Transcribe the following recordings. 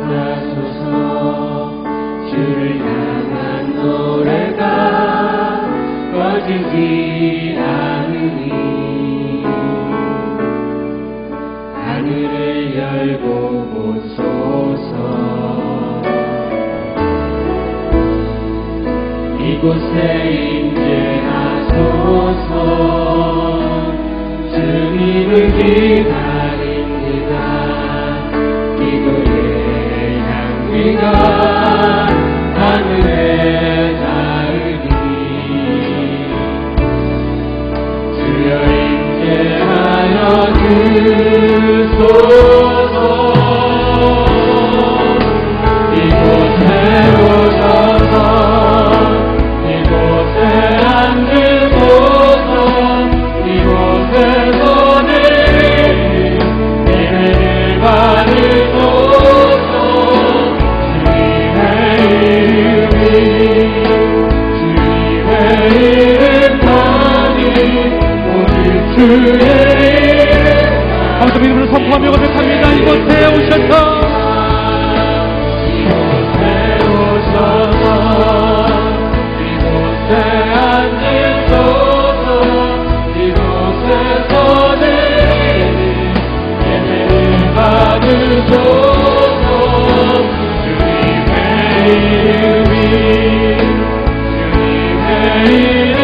하소서. 주를 향한 노래가 꺼지지 않으니 하늘을 열고 보소서. 이곳에 임재하소서. 주님을 기다립니다. 기도의 향기가 하늘에 닿으니 주여 임재하여 주소서. 이곳에 오셔서 이곳에 앉으소서. 이곳에서 예배를 받으소서. 주님의 이름만이 오직 주의 감사 믿음으로 선포하며 고백합니다. 이곳에 오셔서 이곳에 앉으소서. 이곳에서는 예배를 받으소서. 주님의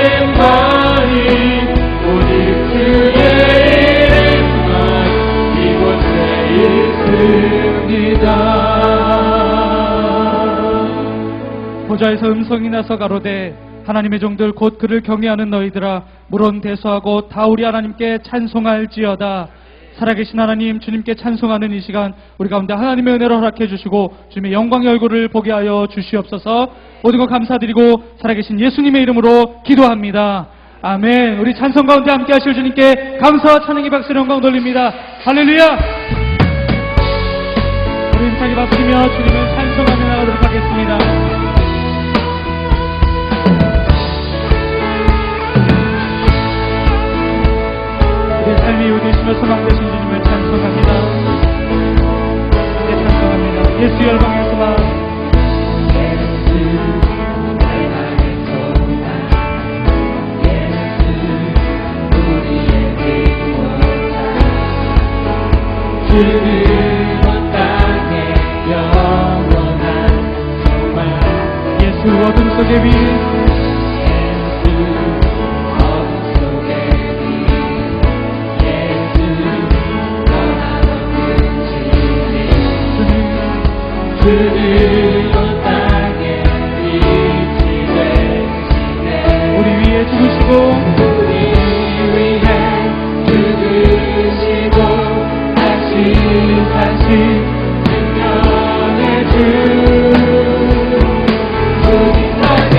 이름만이 오직 주의 이름만 이곳에 있습니다. 보좌에서 음성이 나서 가로되 하나님의 종들 곧 그를 경외하는 너희들아 물론 대소하고 다 우리 하나님께 찬송할지어다. 살아계신 하나님 주님께 찬송하는 이 시간 우리 가운데 하나님의 은혜로 허락해 주시고 주님의 영광의 얼굴을 보게 하여 주시옵소서. 모든 것 감사드리고 살아계신 예수님의 이름으로 기도합니다. 아멘. 우리 찬송 가운데 함께 하실 주님께 감사와 찬양의 박수를 영광 돌립니다. 할렐루야. 우리 힘차게 박수며 주님을 찬송하며 나가도록 하겠습니다. 삶이 의되시며 소망 되신 주님을 찬송합니다. 네, 찬송합니다. 예수 열방의 소망. 예수 열방의 소망. 예수 우리의 구원자. 주는 온 땅에 영원한 소망. 예수 어둠 속의 빛. 주는 온 땅에 빛이 되시네. 우리 위에 죽으시고 우리 위해 죽으시고 다시 생명의 주. 주님만이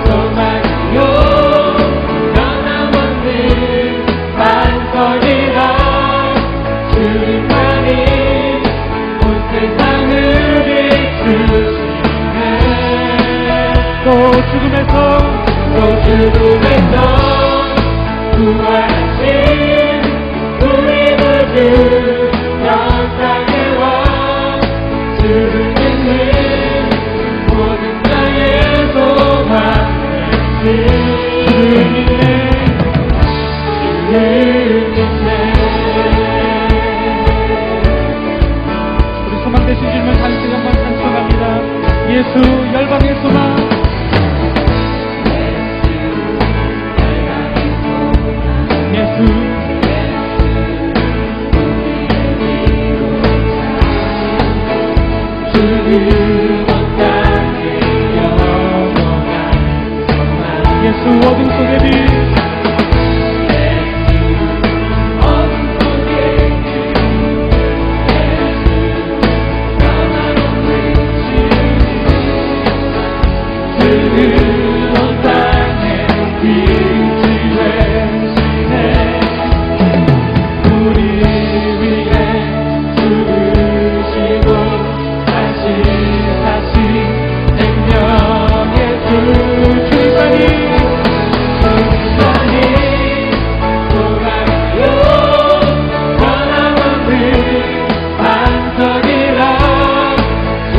소망이요 변함없는 반석이라. 주님만이 세상을 비추시네. 또 죽음에서 구하신 우리 구주 영광의 왕. 주를 믿는 모든 자의 소망 되신 주를 믿네. 소망 되신 주님을 다시 한번 찬송합니다. 예수 열방의 소망. 예수 주는 온 땅에 영원한 소망. 예수 어둠 속의 빛. 우리 위해 죽으시고 다시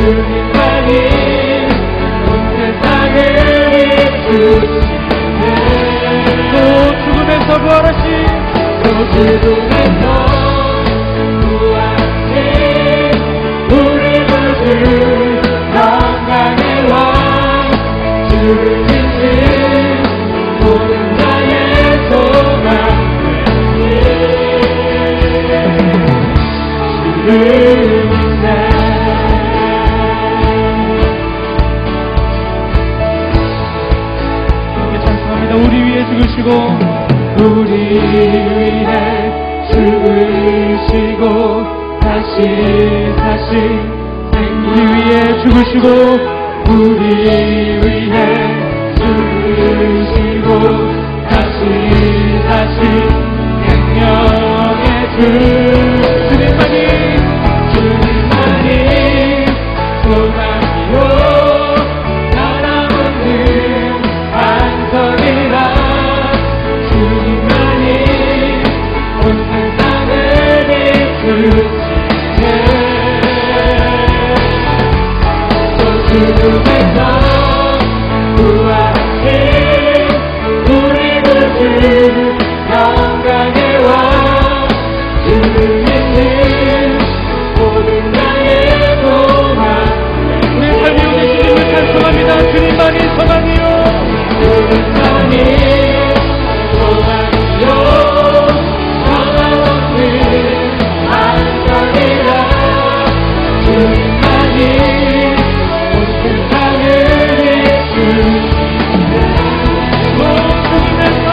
주님만이 온 세상을 이끄시네 또 죽음에서 부활하신 또 죽음에서 부활하신 우리 구주 영광의 왕 주를 믿는 모든 자의 소망 주를 믿네 찬송합니다. 우리 위해 죽으시고 우리 위해 죽으시고 다시 사신 우리 위해 죽으시고 우리 위해 죽으시고 다시 사신 생명의 주 주님만이 소망이요 변함없는 안성이라 주님만이 온 세상을 이끄시네 또 죽음에서 부활하신 우리 구주 영광의 왕 주를 믿는 모든 자의 소망 우리 삶이 오늘 주님을 찬송합니다. 주님만이 소망이요 주님만이 소망이요 변함없는 안성이라 주님만이 온 세상을 이끄시네 또 죽음에서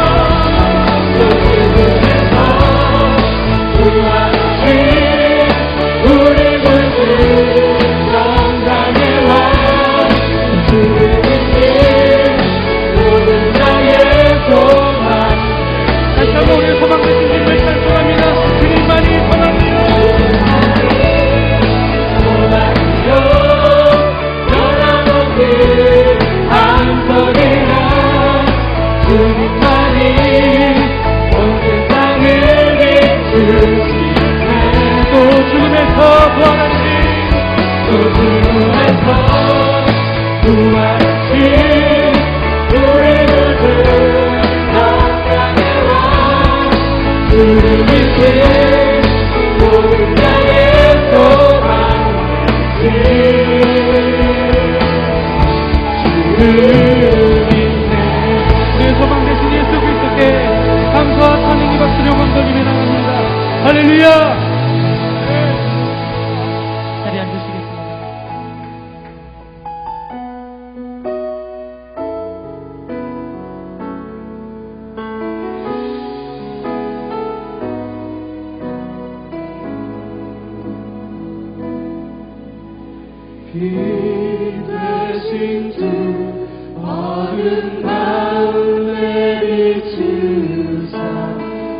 부활하신 우리 구주 영광의 왕 주를 믿는 모든 자의 소망 다시 한번 우리 소망 되신 주님을 찬송합니다. 주님만이 소망이요 소망이요 변함없는 안성이라 주님만이 온 세상을 이끄시네 또 죽음에서 부활하신 또 죽음에서 부활하신 우리 구주 영광의 왕 주를 믿는 모든 자의 소망 주를 믿네 우리의 소망 되신 예수 그리스도께 감사와 찬양이 박수를 영광 돌리며 나갑니다. 할렐루야. 자리에 앉으시겠습니다. 비 대신 주 어둠 가운데 비추사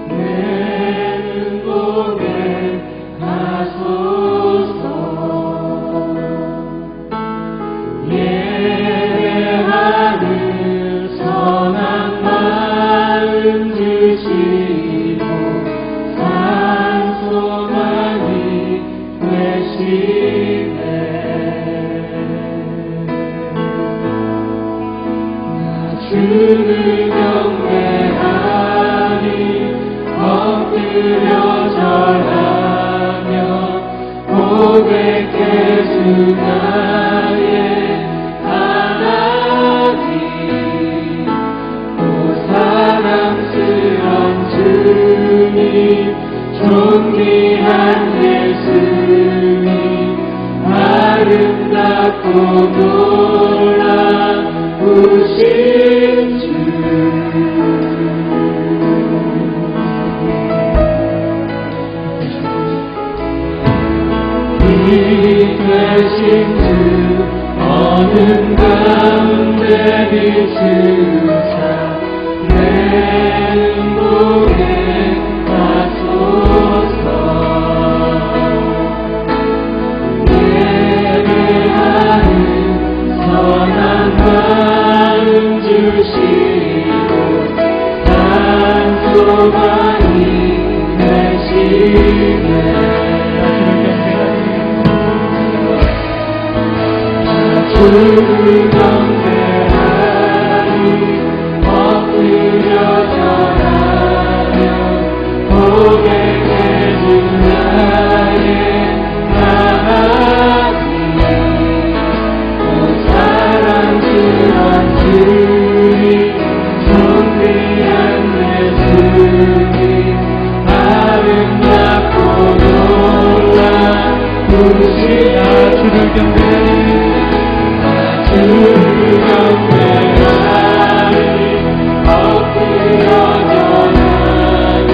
내 눈보게 하소서 예배하는 선한 마음 주시고 산 소망이 되시네 주를 경배하니 엎드려 절하며 고백해 주 나의 하나님 오 사랑스런 주님 존귀한 예수님 아름답고 놀라우신 주 이 되신 주 어느 가운데 비추사 내 눈보게 하소서 예배하는 선한 마음 주시고 산 소망이 되시네 주를 경배하니 엎드려 절하며 고백해준 나의 하나님 또 사랑스런 주님 존귀한 예수님 아름답고 놀라우신 나 주를 경배하니 엎드려 절하며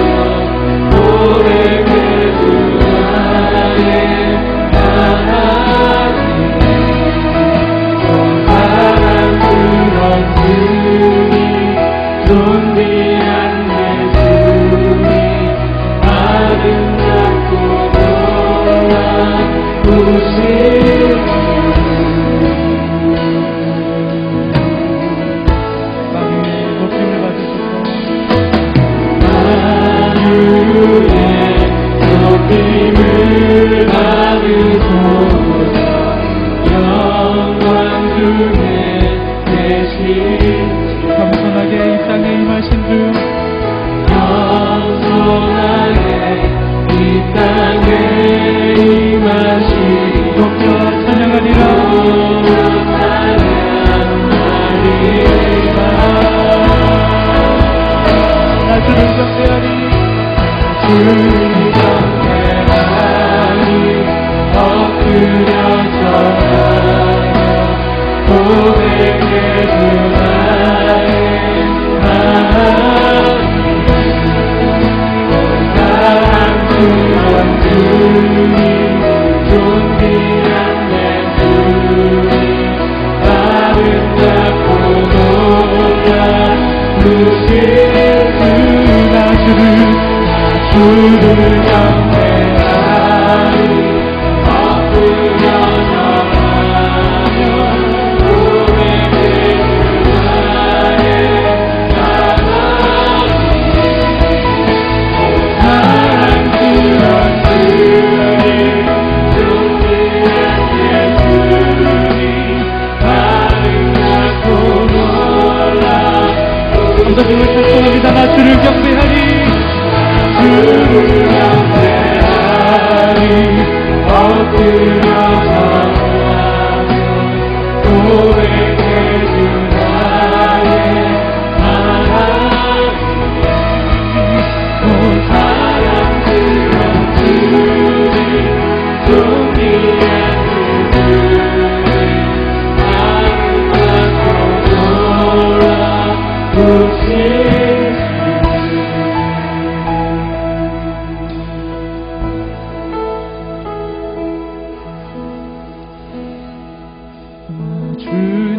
고백해준 나의 하나님 또 사랑스런 주님 존귀한 예수님 아름답고 놀라우신 높임을 받으소서 영광 중에 계신 겸손하게 이 땅에 임하신 주 겸손하게 이 땅에 임하신 높여 찬양하리라 나 주를 경배하리 엎드려 절하며 고백해준 나의 하나님 또 사랑스런 주님 존귀한 예수님 아름답고 놀라우신 나 주를 경배하니 엎드려 절하며 고백해준 나의 하나님 사랑스런 주님 존귀한 예수님 아름답고 놀라우신 주를 찬송합니다. 나 주를 경배하리 주를 경배하니 엎드려 절하며 고백해준 나의 하나님 또 사랑스런 주님 존귀한 예수님 아름답고 놀라우신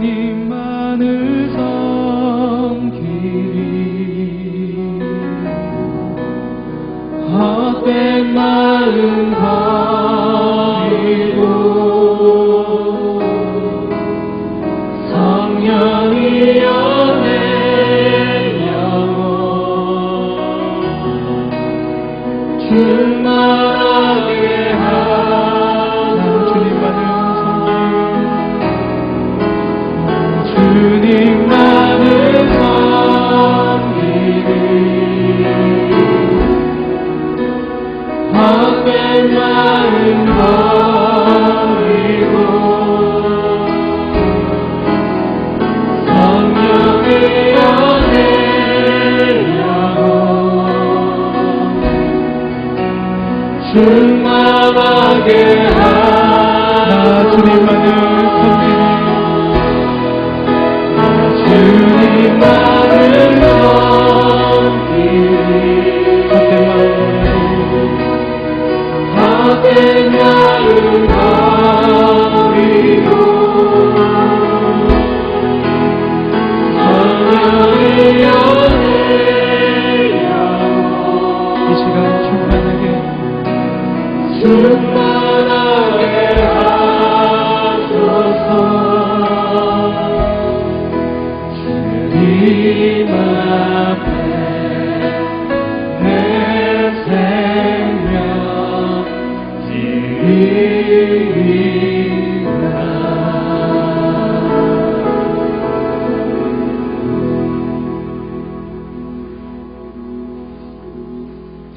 주님만을 섬기리 헛된 마음 버리고 성령이여 내 영혼 충만하게 하라 주님만을 주님만을 섬기리 헛된 마음 버리고 성령이여 내 영혼 충만하게 하라 주님만을 섬기리 주님만을 섬기리 헛된 마음 버리고 성령이여 내 영혼 이 시간 충만하게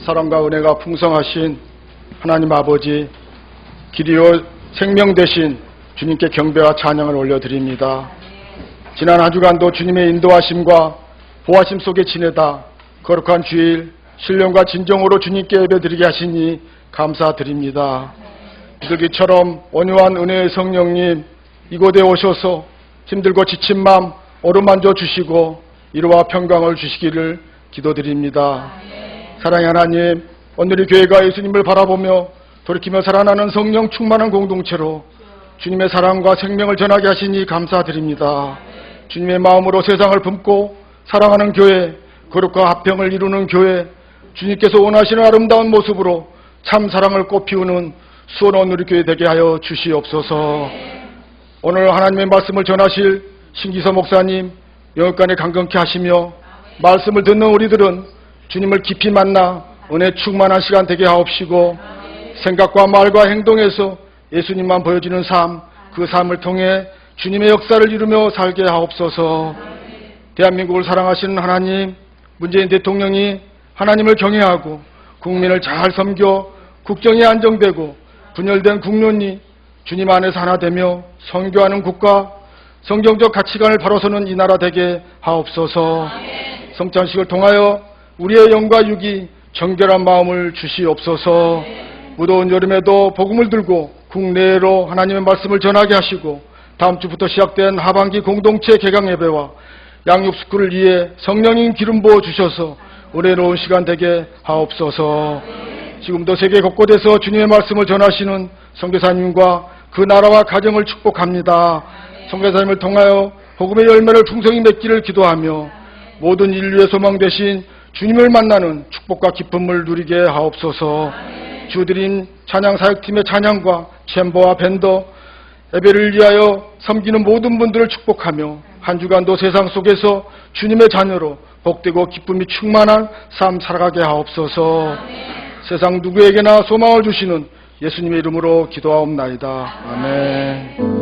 사랑과 은혜가 풍성하신 하나님 아버지, 길이요 생명 되신 주님께 경배와 찬양을 올려드립니다. 지난 한 주간도 주님의 인도하심과 보호하심 속에 지내다 거룩한 주일 신령과 진정으로 주님께 예배드리게 하시니 감사드립니다. 비둘기처럼 온유한 은혜의 성령님, 이곳에 오셔서 힘들고 지친 마음 어루만져 주시고 위로와 평강을 주시기를 기도드립니다. 사랑의 하나님, 오늘 이 교회가 예수님을 바라보며 돌이키며 살아나는 성령 충만한 공동체로 주님의 사랑과 생명을 전하게 하시니 감사드립니다. 주님의 마음으로 세상을 품고 사랑하는 교회, 거룩과 화평을 이루는 교회, 주님께서 원하시는 아름다운 모습으로 참 사랑을 꽃피우는 수원 우리 교회 되게 하여 주시옵소서. 오늘 하나님의 말씀을 전하실 신기서 목사님 영역간에 강건케 하시며 말씀을 듣는 우리들은 주님을 깊이 만나 은혜 충만한 시간 되게 하옵시고 생각과 말과 행동에서 예수님만 보여지는 삶, 그 삶을 통해 주님의 역사를 이루며 살게 하옵소서. 대한민국을 사랑하시는 하나님, 문재인 대통령이 하나님을 경외하고 국민을 잘 섬겨 국정이 안정되고 분열된 국론이 주님 안에서 하나 되며 선교하는 국가, 성경적 가치관을 바로서는 이 나라 되게 하옵소서. 성찬식을 통하여 우리의 영과 육이 정결한 마음을 주시옵소서. 무더운 여름에도 복음을 들고 국내로 하나님의 말씀을 전하게 하시고 다음 주부터 시작된 하반기 공동체 개강 예배와 양육스쿨을 위해 성령님 기름 부어 주셔서 은혜로운 시간 되게 하옵소서. 지금도 세계 곳곳에서 주님의 말씀을 전하시는 선교사님과 그 나라와 가정을 축복합니다. 선교사님을 통하여 복음의 열매를 풍성히 맺기를 기도하며 모든 인류의 소망 되신 주님을 만나는 축복과 기쁨을 누리게 하옵소서. 주드림 찬양사역팀의 찬양과 챔버와 밴더, 예배를 위하여 섬기는 모든 분들을 축복하며 한 주간도 세상 속에서 주님의 자녀로 복되고 기쁨이 충만한 삶 살아가게 하옵소서. 세상 누구에게나 소망을 주시는 예수님의 이름으로 기도하옵나이다. 아멘.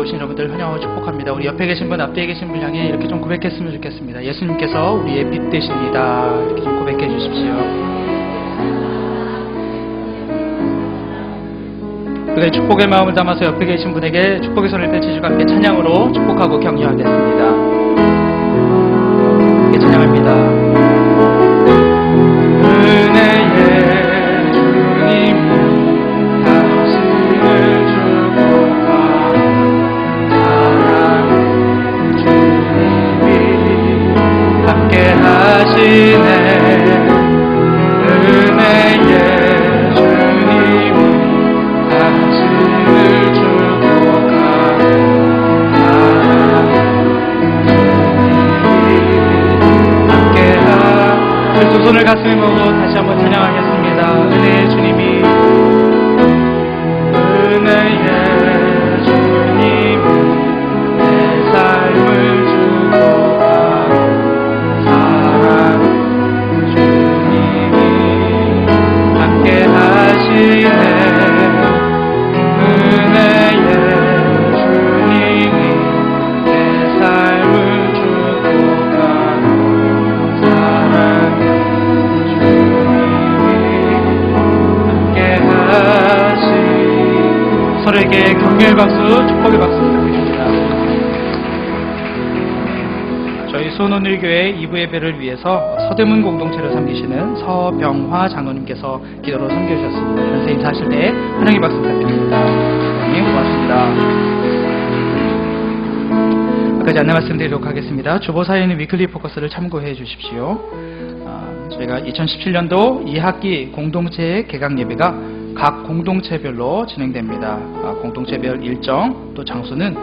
오신 여러분들 환영하고 축복합니다. 우리 옆에 계신 분, 앞에 계신 분 향해 이렇게 좀 고백했으면 좋겠습니다. 예수님께서 우리의 빛 되십니다. 이렇게 좀 고백해 주십시오. 우리가 축복의 마음을 담아서 옆에 계신 분에게 축복의 손을 펼치시고 함께 찬양으로 축복하고 격려하겠습니다. 함께 찬양합니다. 은혜의 주님 당신을 주고 사랑 주님이 함께 하시네. 은혜의 주님 당신을 주고 가 함께하. 두 손을 가슴에 모으고 다시 한번 찬양하겠습니다. 은혜의 주님이, 은혜의 주님 내 삶을 주고 가 사랑 주님이 함께 하시네. 은혜의 주님이 내 삶을 주고 가 사랑 주님이 함께 하시. 서로에게 격려의 박수, 축복의 박수 부탁드립니다. 저희 수원오늘교회 2부 예배를 위해서 서대문 공동체를 섬기시는 서병화 장로님께서 기도로 섬겨주셨습니다. 이런 인사하실 때 환영의 박수 부탁드립니다. 네, 고맙습니다. 여기까지 안내 말씀드리도록 하겠습니다. 주보사에 있는 위클리 포커스를 참고해 주십시오. 저희가 2017년도 2학기 공동체 개강 예배가 각 공동체별로 진행됩니다. 공동체별 일정 또 장소는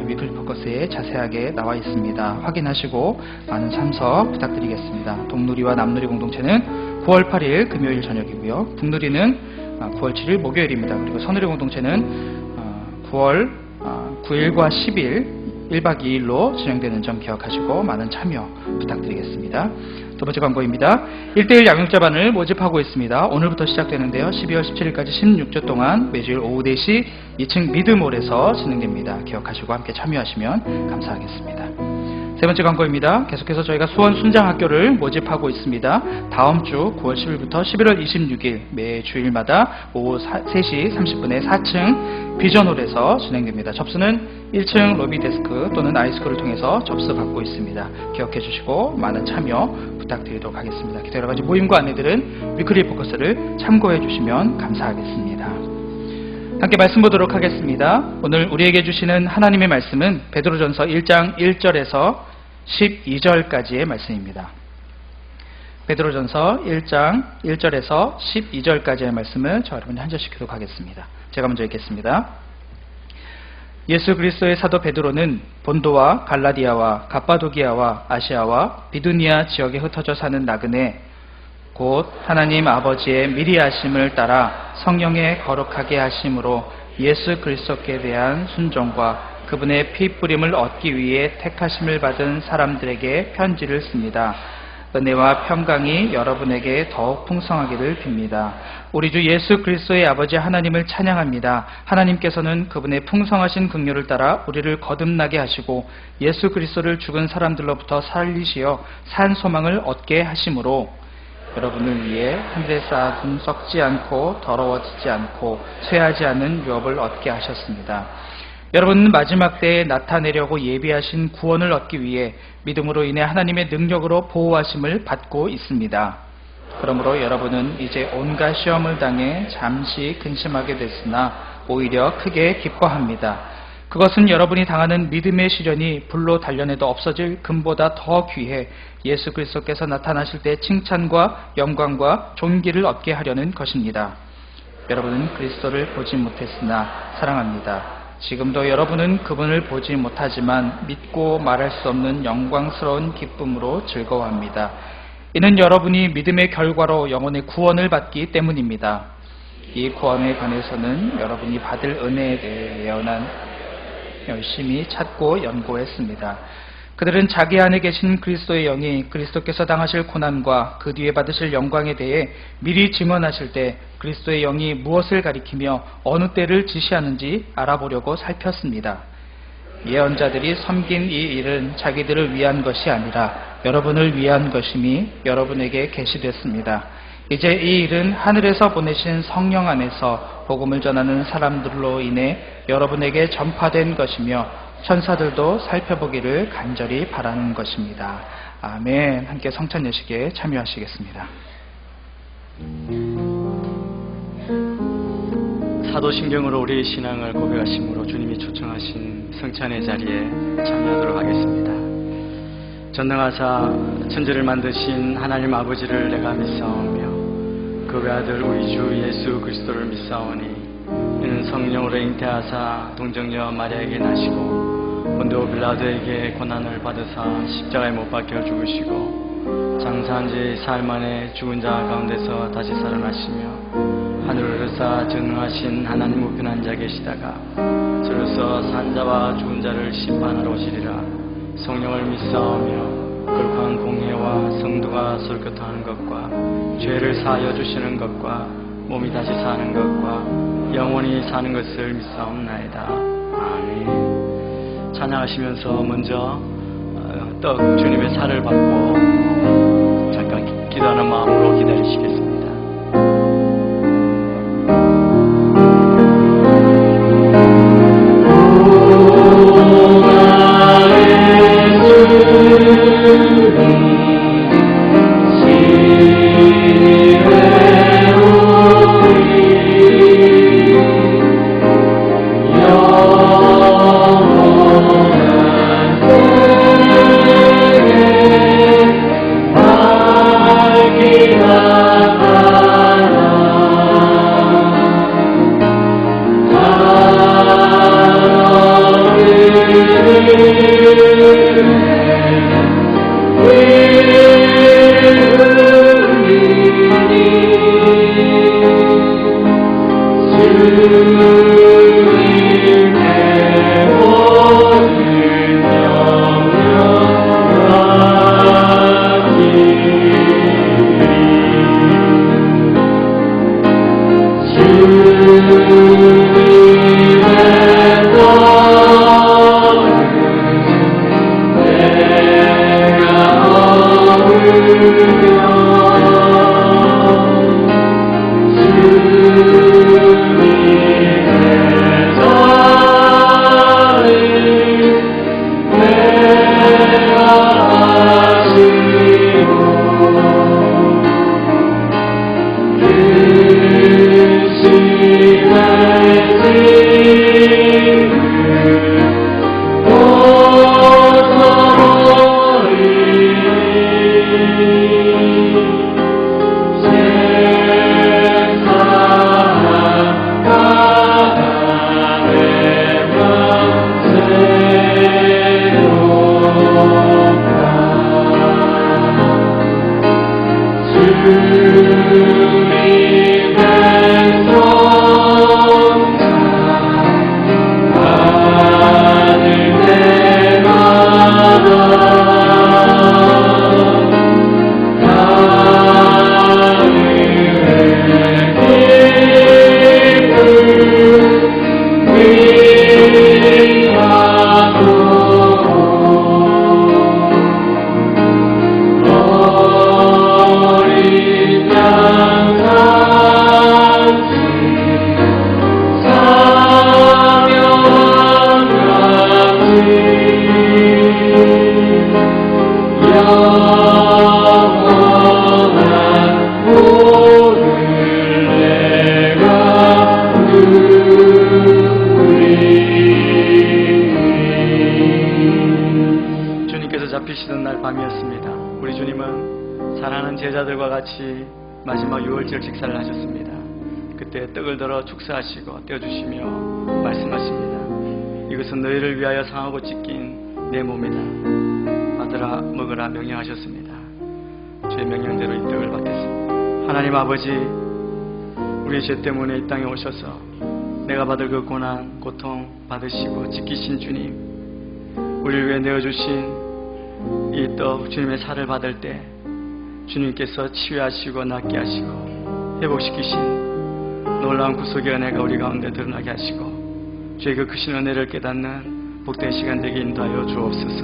위클리 포커스에 자세하게 나와 있습니다. 확인하시고 많은 참석 부탁드리겠습니다. 동누리와 남누리 공동체는 9월 8일 금요일 저녁이고요. 북누리는 9월 7일 목요일입니다. 그리고 서누리 공동체는 9월 9일과 10일 1박 2일로 진행되는 점 기억하시고 많은 참여 부탁드리겠습니다. 두 번째 광고입니다. 1:1 양육자반을 모집하고 있습니다. 오늘부터 시작되는데요. 12월 17일까지 16주 동안 매주일 오후 4시 2층 미드몰에서 진행됩니다. 기억하시고 함께 참여하시면 감사하겠습니다. 세 번째 광고입니다. 계속해서 저희가 수원 순장학교를 모집하고 있습니다. 다음 주 9월 10일부터 11월 26일 매 주일마다 오후 3시 30분에 4층 비전홀에서 진행됩니다. 접수는 1층 로비 데스크 또는 아이스콜을 통해서 접수 받고 있습니다. 기억해 주시고 많은 참여 부탁드리도록 하겠습니다. 기타 여러 가지 모임과 안내들은 위클리 포커스를 참고해 주시면 감사하겠습니다. 함께 말씀 보도록 하겠습니다. 오늘 우리에게 주시는 하나님의 말씀은 베드로전서 1장 1절에서 12절까지의 말씀입니다. 베드로전서 1장 1절에서 12절까지의 말씀을 저 여러분이 한 절씩 교독하겠습니다. 제가 먼저 읽겠습니다. 예수 그리스도의 사도 베드로는 본도와 갈라디아와 갑바도기아와 아시아와 비두니아 지역에 흩어져 사는 나그네 곧 하나님 아버지의 미리 하심을 따라 성령의 거룩하게 하심으로 예수 그리스도께 대한 순종과 그분의 피 뿌림을 얻기 위해 택하심을 받은 사람들에게 편지를 씁니다. 은혜와 평강이 여러분에게 더욱 풍성하기를 빕니다. 우리 주 예수 그리스도의 아버지 하나님을 찬양합니다. 하나님께서는 그분의 풍성하신 긍휼을 따라 우리를 거듭나게 하시고 예수 그리스도를 죽은 사람들로부터 살리시어 산 소망을 얻게 하심으로 여러분을 위해 하늘에 쌓아둔 썩지 않고 더러워지지 않고 쇠하지 않는 유업을 얻게 하셨습니다. 여러분은 마지막 때에 나타내려고 예비하신 구원을 얻기 위해 믿음으로 인해 하나님의 능력으로 보호하심을 받고 있습니다. 그러므로 여러분은 이제 온갖 시험을 당해 잠시 근심하게 됐으나 오히려 크게 기뻐합니다. 그것은 여러분이 당하는 믿음의 시련이 불로 단련해도 없어질 금보다 더 귀해 예수 그리스도께서 나타나실 때 칭찬과 영광과 존귀를 얻게 하려는 것입니다. 여러분은 그리스도를 보지 못했으나 사랑합니다. 지금도 여러분은 그분을 보지 못하지만 믿고 말할 수 없는 영광스러운 기쁨으로 즐거워합니다. 이는 여러분이 믿음의 결과로 영혼의 구원을 받기 때문입니다. 이 구원에 관해서는 여러분이 받을 은혜에 대해 예언한 열심히 찾고 연구했습니다. 그들은 자기 안에 계신 그리스도의 영이 그리스도께서 당하실 고난과 그 뒤에 받으실 영광에 대해 미리 증언하실 때 그리스도의 영이 무엇을 가리키며 어느 때를 지시하는지 알아보려고 살폈습니다. 예언자들이 섬긴 이 일은 자기들을 위한 것이 아니라 여러분을 위한 것임이 여러분에게 계시됐습니다. 이제 이 일은 하늘에서 보내신 성령 안에서 복음을 전하는 사람들로 인해 여러분에게 전파된 것이며 천사들도 살펴보기를 간절히 바라는 것입니다. 아멘. 함께 성찬 예식에 참여하시겠습니다. 사도신경으로 우리의 신앙을 고백하심으로 주님이 초청하신 성찬의 자리에 참여하도록 하겠습니다. 전능하사 천지를 만드신 하나님 아버지를 내가 믿사오며 그 외아들 우리 주 예수 그리스도를 믿사오니 이는 성령으로 잉태하사 동정녀 마리아에게 나시고 본디오 빌라도에게 고난을 받으사 십자가에 못 박혀 죽으시고 장사한 지 사흘 만에 죽은 자 가운데서 다시 살아나시며 하늘을 오르사 전능하신 하나님 우편한 자 계시다가 저로서 산 자와 죽은 자를 심판하러 오시리라. 성령을 믿사오며 거룩한 공회와 성도가 설교하는 것과 죄를 사하여 주시는 것과 몸이 다시 사는 것과 영원히 사는 것을 믿사옵나이다. 아멘. 찬양하시면서 먼저 떡 주님의 살을 받고 잠깐 기도하는 마음으로 기다리시겠습니다. 잡히시던 날 밤이었습니다. 우리 주님은 사랑하는 제자들과 같이 마지막 유월절 식사를 하셨습니다. 그때 떡을 들어 축사하시고 떼어주시며 말씀하십니다. 이것은 너희를 위하여 상하고 찢긴 내 몸이다. 받으라 먹으라 명령하셨습니다. 주의 명령대로 이 떡을 받겠습니다. 하나님 아버지, 우리의 죄 때문에 이 땅에 오셔서 내가 받을 그 고난, 고통 받으시고 지키신 주님, 우리를 위해 내어주신 이 떡 주님의 살을 받을 때 주님께서 치유하시고 낫게 하시고 회복시키신 놀라운 구속의 은혜가 우리 가운데 드러나게 하시고 주의 그 크신 은혜를 깨닫는 복된 시간 되게 인도하여 주옵소서.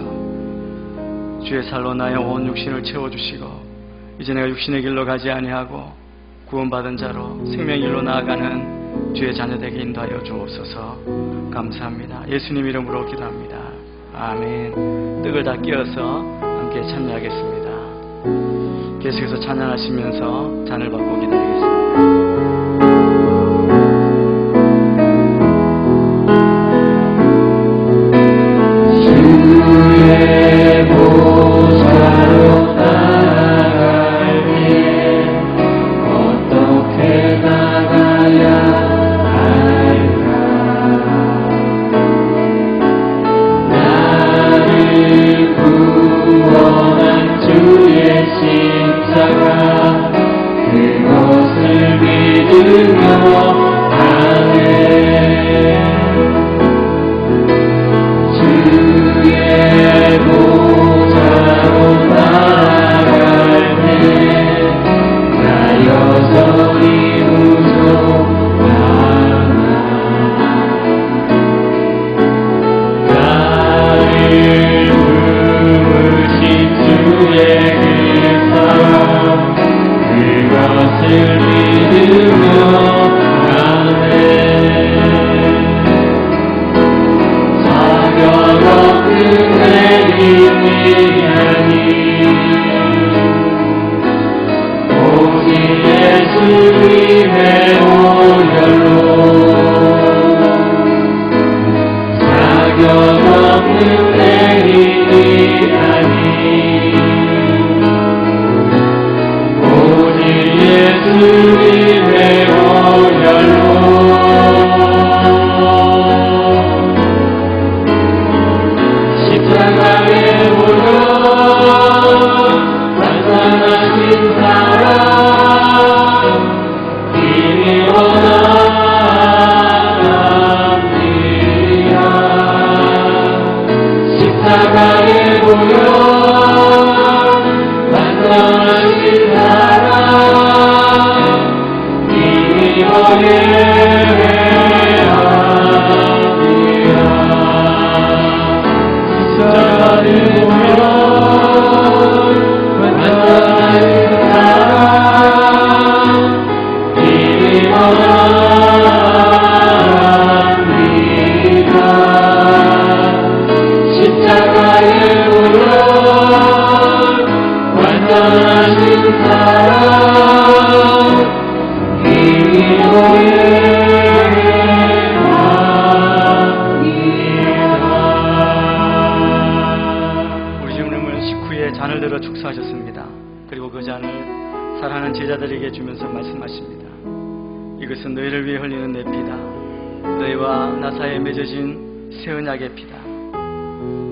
주의 살로 나의 온 육신을 채워주시고 이제 내가 육신의 길로 가지 아니하고 구원받은 자로 생명의 길로 나아가는 주의 자녀 되게 인도하여 주옵소서. 감사합니다. 예수님 이름으로 기도합니다. 아멘. 떡을 다 끼어서 함께 찬양하겠습니다. 계속해서 찬양하시면서 잔을 받고 기다리겠습니다. 주의 보좌로 따라갈 때 어떻게 나가야 할까? 나를 구원한 주의 십자가 그것을 믿으며 아멘. 주의 보좌로 나아갈 때 나 여전히 무서워하나 나를 부으신 주의 그 사랑 그것을 믿으며 아멘. 자격 없는 내림이 아니 오직 예수님의 오열로 자격 없는 내림이 아니 오직 예수님의 오열로 십자가에 오려 완성하신 사랑 이미 원합니다. 십자가에 오려 완성하신 사랑 이미 원합니다. 십자가를 보며 완전하신 사랑 이미 원합니다. 십자가에 오려 완전하신 사랑 이미 원합니다. 우리 주님은 식후에 잔을 들어 축사하셨습니다. 그리고 그 잔을 사랑하는 제자들에게 주면서 말씀하십니다. 이것은 너희를 위해 흘리는 내 피다. 너희와 나 사이에 맺어진 새 언약의 피다.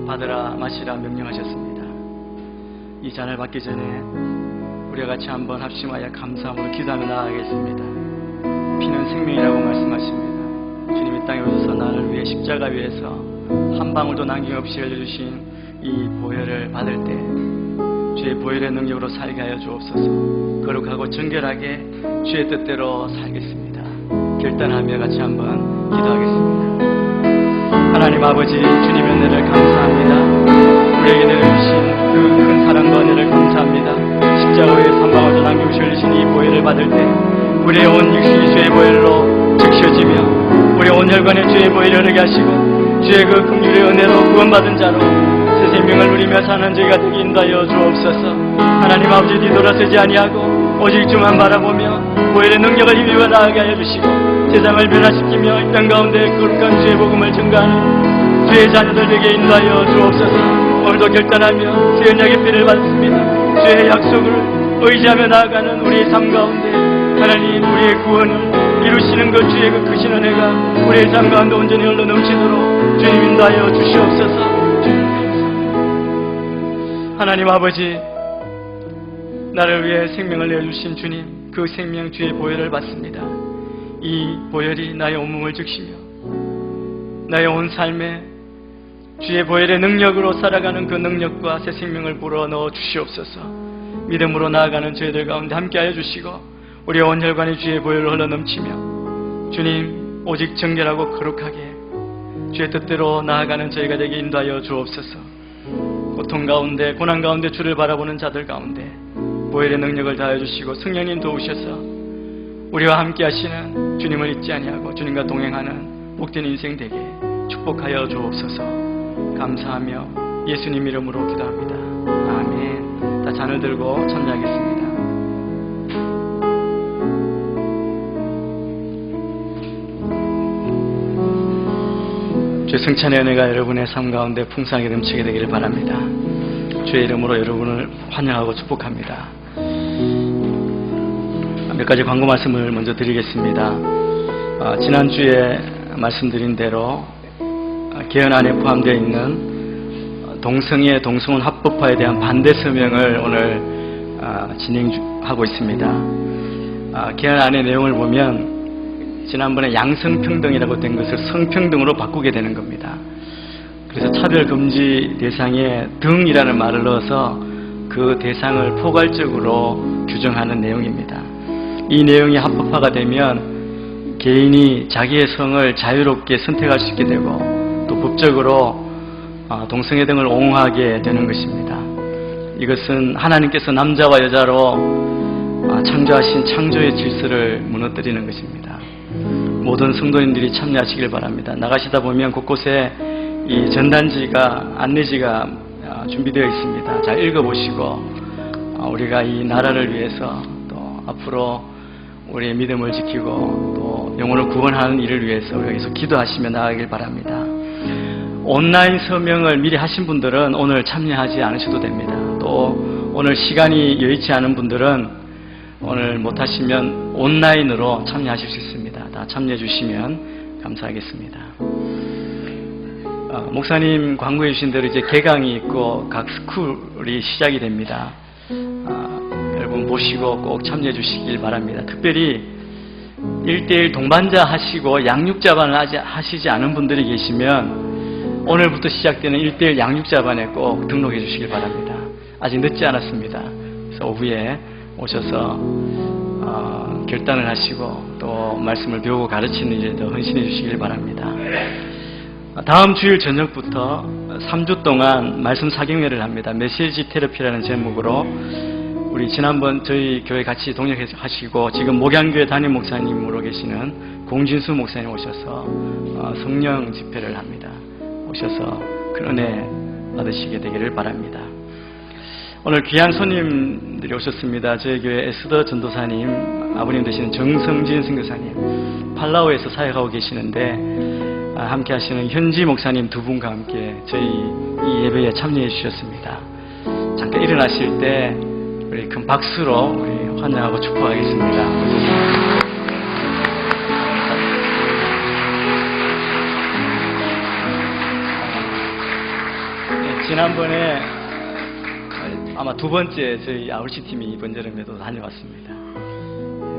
받으라 마시라 명령하셨습니다. 이 잔을 받기 전에 우리가 같이 한번 합심하여 감사함으로 기도하며 나아가겠습니다. 피는 생명이라고 말씀하십니다. 주님 이 땅에 오셔서 나를 위해 십자가 위에서 한 방울도 남김없이 흘려주신 이 보혈을 받을 때 주의 보혈의 능력으로 살게 하여 주옵소서. 거룩하고 정결하게 주의 뜻대로 살겠습니다. 결단하며 같이 한번 기도하겠습니다. 하나님 아버지, 주님의 은혜를 감사합니다. 우리에게 내려주신 그 큰 사랑과 은혜를 감사합니다. 십자가 위에 삼방울도 남김없이 흘리신 이 보혈을 받을 때 우리의 온 육신이 주의 보혈로 적셔지며 우리의 온 혈관에 주의 보혈을 흐르게 하시고 주의 그 긍휼의 은혜로 구원받은 자로 새 생명을 누리며 사는 저희가 되게 인도하여 주옵소서. 하나님 아버지, 뒤돌아서지 아니하고 오직 주만 바라보며 보혈의 능력을 힘입어 나아가게 하여 주시고 세상을 변화시키며 이 땅 가운데 거룩한 주의 복음을 증거하는 주의 자녀들 되게 인도하여 주옵소서. 오늘도 결단하며 새 언약의 피를 받습니다. 주의 약속을 의지하며 나아가는 우리의 삶 가운데 하나님 우리의 구원을 이루시는 것 주의 그 크신 은혜가 우리의 삶 가운데 온전히 흘러 넘치도록 주님 인도하여 주시옵소서. 주님 감사합니다. 하나님 아버지, 나를 위해 생명을 내어주신 주님, 그 생명 주의 보혈을 받습니다. 이 보혈이 나의 온몸을 적시며 나의 온 삶에 주의 보혈의 능력으로 살아가는 그 능력과 새 생명을 불어넣어 주시옵소서. 믿음으로 나아가는 저희들 가운데 함께하여 주시고 우리의 온 혈관이 주의 보혈로 흘러넘치며 주님 오직 정결하고 거룩하게 주의 뜻대로 나아가는 저희가 되게 인도하여 주옵소서. 고통 가운데 고난 가운데 주를 바라보는 자들 가운데 보혈의 능력을 다하여 주시고 성령님 도우셔서 우리와 함께 하시는 주님을 잊지 아니하고 주님과 동행하는 복된 인생 되게 축복하여 주옵소서. 감사하며 예수님 이름으로 기도합니다. 아멘. 다 잔을 들고 참여하겠습니다. 주의 승찬의 은혜가 여러분의 삶 가운데 풍성하게 넘치게 되기를 바랍니다. 주의 이름으로 여러분을 환영하고 축복합니다. 몇 가지 광고 말씀을 먼저 드리겠습니다. 지난주에 말씀드린 대로 개헌안에 포함되어 있는 동성애, 동성혼 합법화에 대한 반대 서명을 오늘 진행하고 있습니다. 개헌안의 내용을 보면 지난번에 양성평등이라고 된 것을 성평등으로 바꾸게 되는 겁니다. 그래서 차별금지 대상에 등이라는 말을 넣어서 그 대상을 포괄적으로 규정하는 내용입니다. 이 내용이 합법화가 되면 개인이 자기의 성을 자유롭게 선택할 수 있게 되고 또 법적으로 동성애 등을 옹호하게 되는 것입니다. 이것은 하나님께서 남자와 여자로 창조하신 창조의 질서를 무너뜨리는 것입니다. 모든 성도님들이 참여하시길 바랍니다. 나가시다 보면 곳곳에 이 전단지가 안내지가 준비되어 있습니다. 잘 읽어보시고 우리가 이 나라를 위해서 또 앞으로 우리의 믿음을 지키고 또 영혼을 구원하는 일을 위해서 우리가 계속 기도하시며 나가길 바랍니다. 온라인 서명을 미리 하신 분들은 오늘 참여하지 않으셔도 됩니다. 또 오늘 시간이 여의치 않은 분들은 오늘 못하시면 온라인으로 참여하실 수 있습니다. 다 참여해 주시면 감사하겠습니다. 목사님 광고해 주신 대로 이제 개강이 있고 각 스쿨이 시작이 됩니다. 여러분 보시고 꼭 참여해 주시길 바랍니다. 특별히 1대1 동반자 하시고 양육자반을 하시지 않은 분들이 계시면 오늘부터 시작되는 1대1 양육자반에 꼭 등록해 주시길 바랍니다. 아직 늦지 않았습니다. 그래서 오후에 오셔서 결단을 하시고 또 말씀을 배우고 가르치는 일에도 헌신해 주시길 바랍니다. 다음 주일 저녁부터 3주 동안 말씀 사경회를 합니다. 메시지 테라피라는 제목으로 우리 지난번 저희 교회 같이 동역하시고 지금 목양교회 담임 목사님으로 계시는 공진수 목사님 오셔서 성령 집회를 합니다. 오셔서 큰 은혜 받으시게 되기를 바랍니다. 오늘 귀한 손님들이 오셨습니다. 저희 교회 에스더 전도사님, 아버님 되시는 정성진 선교사님, 팔라우에서 사역하고 계시는데 함께 하시는 현지 목사님 두 분과 함께 저희 이 예배에 참여해 주셨습니다. 잠깐 일어나실 때 우리 큰 박수로 우리 환영하고 축복하겠습니다. 지난번에 아마 두 번째 저희 아울시 팀이 이번 여름에도 다녀왔습니다.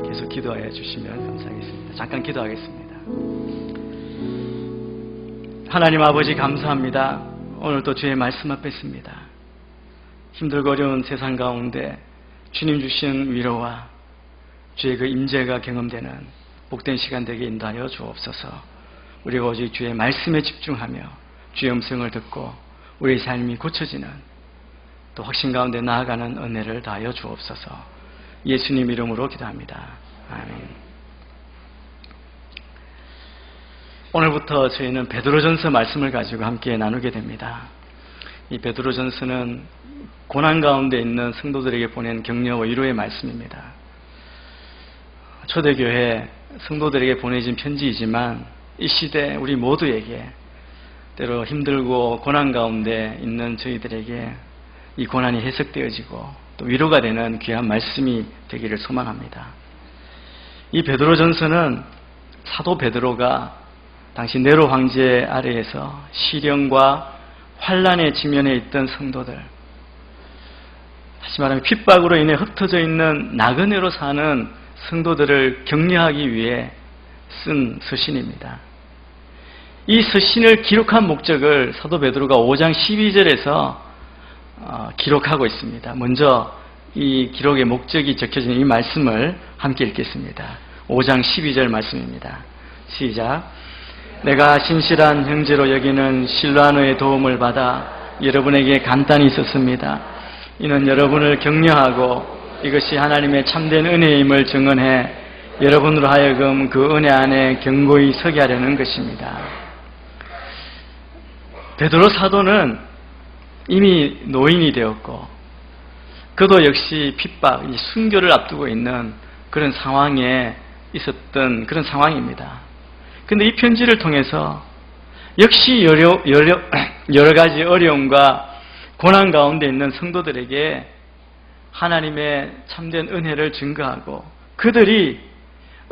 계속 기도해 주시면 감사하겠습니다. 잠깐 기도하겠습니다. 하나님 아버지 감사합니다. 오늘도 주의 말씀 앞에 있습니다. 힘들고 어려운 세상 가운데 주님 주신 위로와 주의 그 임재가 경험되는 복된 시간 되게 인도하여 주옵소서. 우리가 오직 주의 말씀에 집중하며 주의 음성을 듣고 우리의 삶이 고쳐지는 또 확신 가운데 나아가는 은혜를 다하여 주옵소서. 예수님 이름으로 기도합니다. 아멘. 오늘부터 저희는 베드로전서 말씀을 가지고 함께 나누게 됩니다. 이 베드로전서는 고난 가운데 있는 성도들에게 보낸 격려와 위로의 말씀입니다. 초대교회 성도들에게 보내진 편지이지만 이 시대 우리 모두에게 때로 힘들고 고난 가운데 있는 저희들에게 이 고난이 해석되어지고 또 위로가 되는 귀한 말씀이 되기를 소망합니다. 이 베드로전서는 사도 베드로가 당시 네로 황제 아래에서 시련과 환난에 직면해 있던 성도들, 다시 말하면 핍박으로 인해 흩어져 있는 나그네로 사는 성도들을 격려하기 위해 쓴 서신입니다. 이 서신을 기록한 목적을 사도 베드로가 5장 12절에서 기록하고 있습니다. 먼저 이 기록의 목적이 적혀진 이 말씀을 함께 읽겠습니다. 5장 12절 말씀입니다. 시작. 내가 신실한 형제로 여기는 실로아노의 도움을 받아 여러분에게 간단히 썼습니다. 이는 여러분을 격려하고 이것이 하나님의 참된 은혜임을 증언해 여러분으로 하여금 그 은혜 안에 견고히 서게 하려는 것입니다. 베드로 사도는 이미 노인이 되었고 그도 역시 핍박, 순교를 앞두고 있는 그런 상황에 있었던 그런 상황입니다. 그런데 이 편지를 통해서 역시 여러 가지 어려움과 고난 가운데 있는 성도들에게 하나님의 참된 은혜를 증거하고 그들이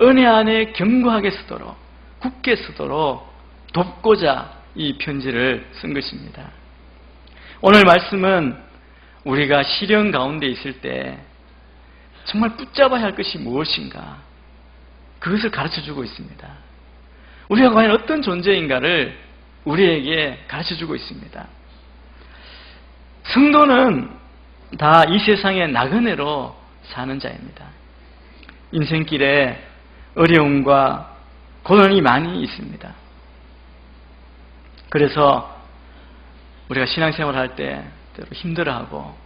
은혜 안에 견고하게 서도록 굳게 서도록 돕고자 이 편지를 쓴 것입니다. 오늘 말씀은 우리가 시련 가운데 있을 때 정말 붙잡아야 할 것이 무엇인가 그것을 가르쳐주고 있습니다. 우리가 과연 어떤 존재인가를 우리에게 가르쳐주고 있습니다. 성도는 다 이 세상의 나그네로 사는 자입니다. 인생길에 어려움과 고난이 많이 있습니다. 그래서 우리가 신앙생활을 할 때 때로 힘들어하고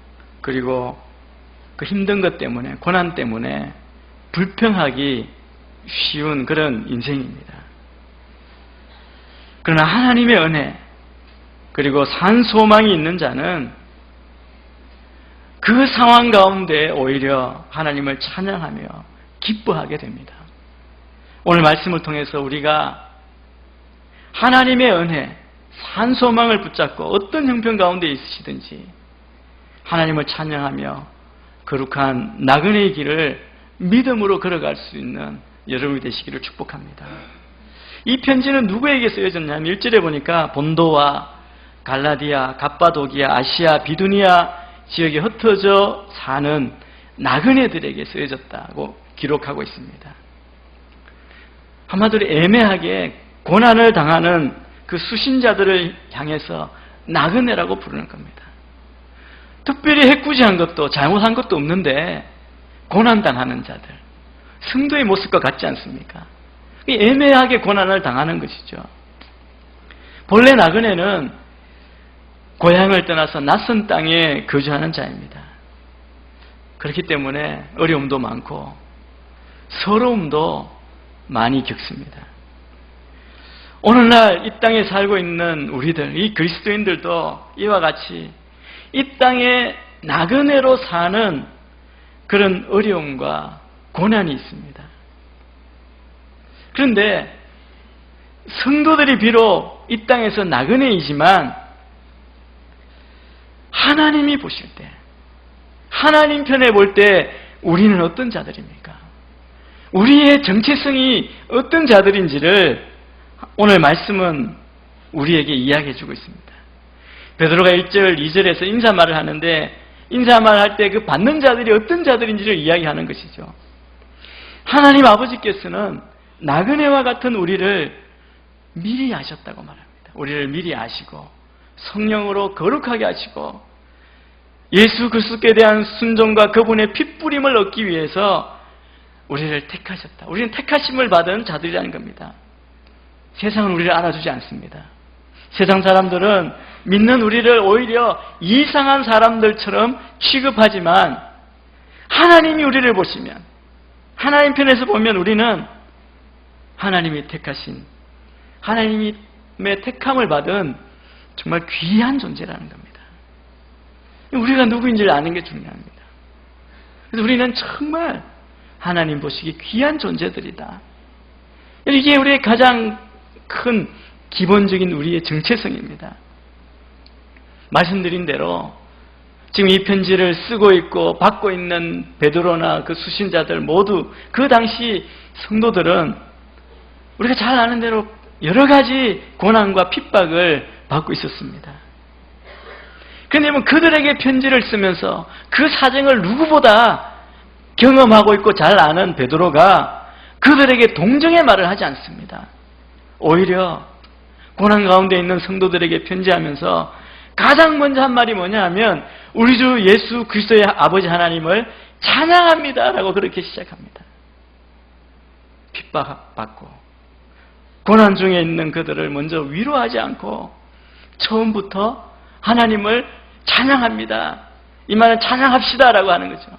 그리고 그 힘든 것 때문에 고난 때문에 불평하기 쉬운 그런 인생입니다. 그러나 하나님의 은혜 그리고 산 소망이 있는 자는 그 상황 가운데 오히려 하나님을 찬양하며 기뻐하게 됩니다. 오늘 말씀을 통해서 우리가 하나님의 은혜, 산 소망을 붙잡고 어떤 형편 가운데 있으시든지 하나님을 찬양하며 거룩한 나그네의 길을 믿음으로 걸어갈 수 있는 여러분이 되시기를 축복합니다. 이 편지는 누구에게 쓰여졌냐면 1절에 보니까 본도와 갈라디아, 갑바도기아, 아시아, 비두니아 지역에 흩어져 사는 나그네들에게 쓰여졌다고 기록하고 있습니다. 한마디로 애매하게 고난을 당하는 그 수신자들을 향해서 나그네라고 부르는 겁니다. 특별히 해꾸지한 것도 잘못한 것도 없는데 고난당하는 자들, 성도의 모습과 같지 않습니까? 애매하게 고난을 당하는 것이죠. 본래 나그네는 고향을 떠나서 낯선 땅에 거주하는 자입니다. 그렇기 때문에 어려움도 많고 서러움도 많이 겪습니다. 오늘날 이 땅에 살고 있는 우리들, 이 그리스도인들도 이와 같이 이 땅에 나그네로 사는 그런 어려움과 고난이 있습니다. 그런데 성도들이 비록 이 땅에서 나그네이지만 하나님이 보실 때, 하나님 편에 볼 때 우리는 어떤 자들입니까? 우리의 정체성이 어떤 자들인지를 오늘 말씀은 우리에게 이야기해 주고 있습니다. 베드로가 1절, 2절에서 인사말을 하는데 인사말 할 때 그 받는 자들이 어떤 자들인지를 이야기하는 것이죠. 하나님 아버지께서는 나그네와 같은 우리를 미리 아셨다고 말합니다. 우리를 미리 아시고 성령으로 거룩하게 하시고 예수 그리스도께 대한 순종과 그분의 핏부림을 얻기 위해서 우리를 택하셨다. 우리는 택하심을 받은 자들이라는 겁니다. 세상은 우리를 알아주지 않습니다. 세상 사람들은 믿는 우리를 오히려 이상한 사람들처럼 취급하지만 하나님이 우리를 보시면, 하나님 편에서 보면 우리는 하나님이 택하신, 하나님의 택함을 받은 정말 귀한 존재라는 겁니다. 우리가 누구인지를 아는 게 중요합니다. 그래서 우리는 정말 하나님 보시기에 귀한 존재들이다. 이게 우리의 가장 큰 기본적인 우리의 정체성입니다. 말씀드린 대로 지금 이 편지를 쓰고 있고 받고 있는 베드로나 그 수신자들 모두 그 당시 성도들은 우리가 잘 아는 대로 여러 가지 고난과 핍박을 받고 있었습니다. 그런데 그들에게 편지를 쓰면서 그 사정을 누구보다 경험하고 있고 잘 아는 베드로가 그들에게 동정의 말을 하지 않습니다. 오히려 고난 가운데 있는 성도들에게 편지하면서 가장 먼저 한 말이 뭐냐 하면 우리 주 예수 그리스도의 아버지 하나님을 찬양합니다 라고 그렇게 시작합니다. 핍박받고 고난 중에 있는 그들을 먼저 위로하지 않고 처음부터 하나님을 찬양합니다. 이 말은 찬양합시다라고 하는 거죠.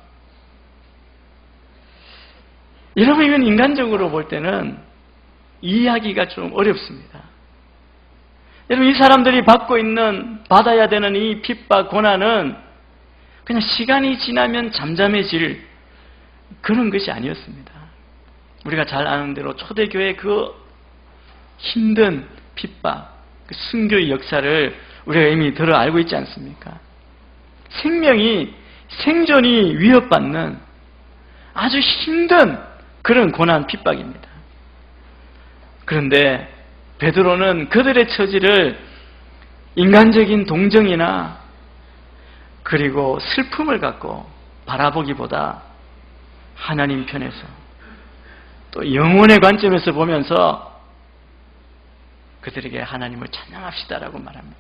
여러분, 이건 인간적으로 볼 때는 이해하기가 좀 어렵습니다. 여러분, 이 사람들이 받아야 되는 이 핍박, 고난은 그냥 시간이 지나면 잠잠해질 그런 것이 아니었습니다. 우리가 잘 아는 대로 초대교회의 그 힘든 핍박, 그 순교의 역사를 우리가 이미 들어 알고 있지 않습니까? 생존이 위협받는 아주 힘든 그런 고난 핍박입니다. 그런데 베드로는 그들의 처지를 인간적인 동정이나 그리고 슬픔을 갖고 바라보기보다 하나님 편에서 또 영혼의 관점에서 보면서 그들에게 하나님을 찬양합시다라고 말합니다.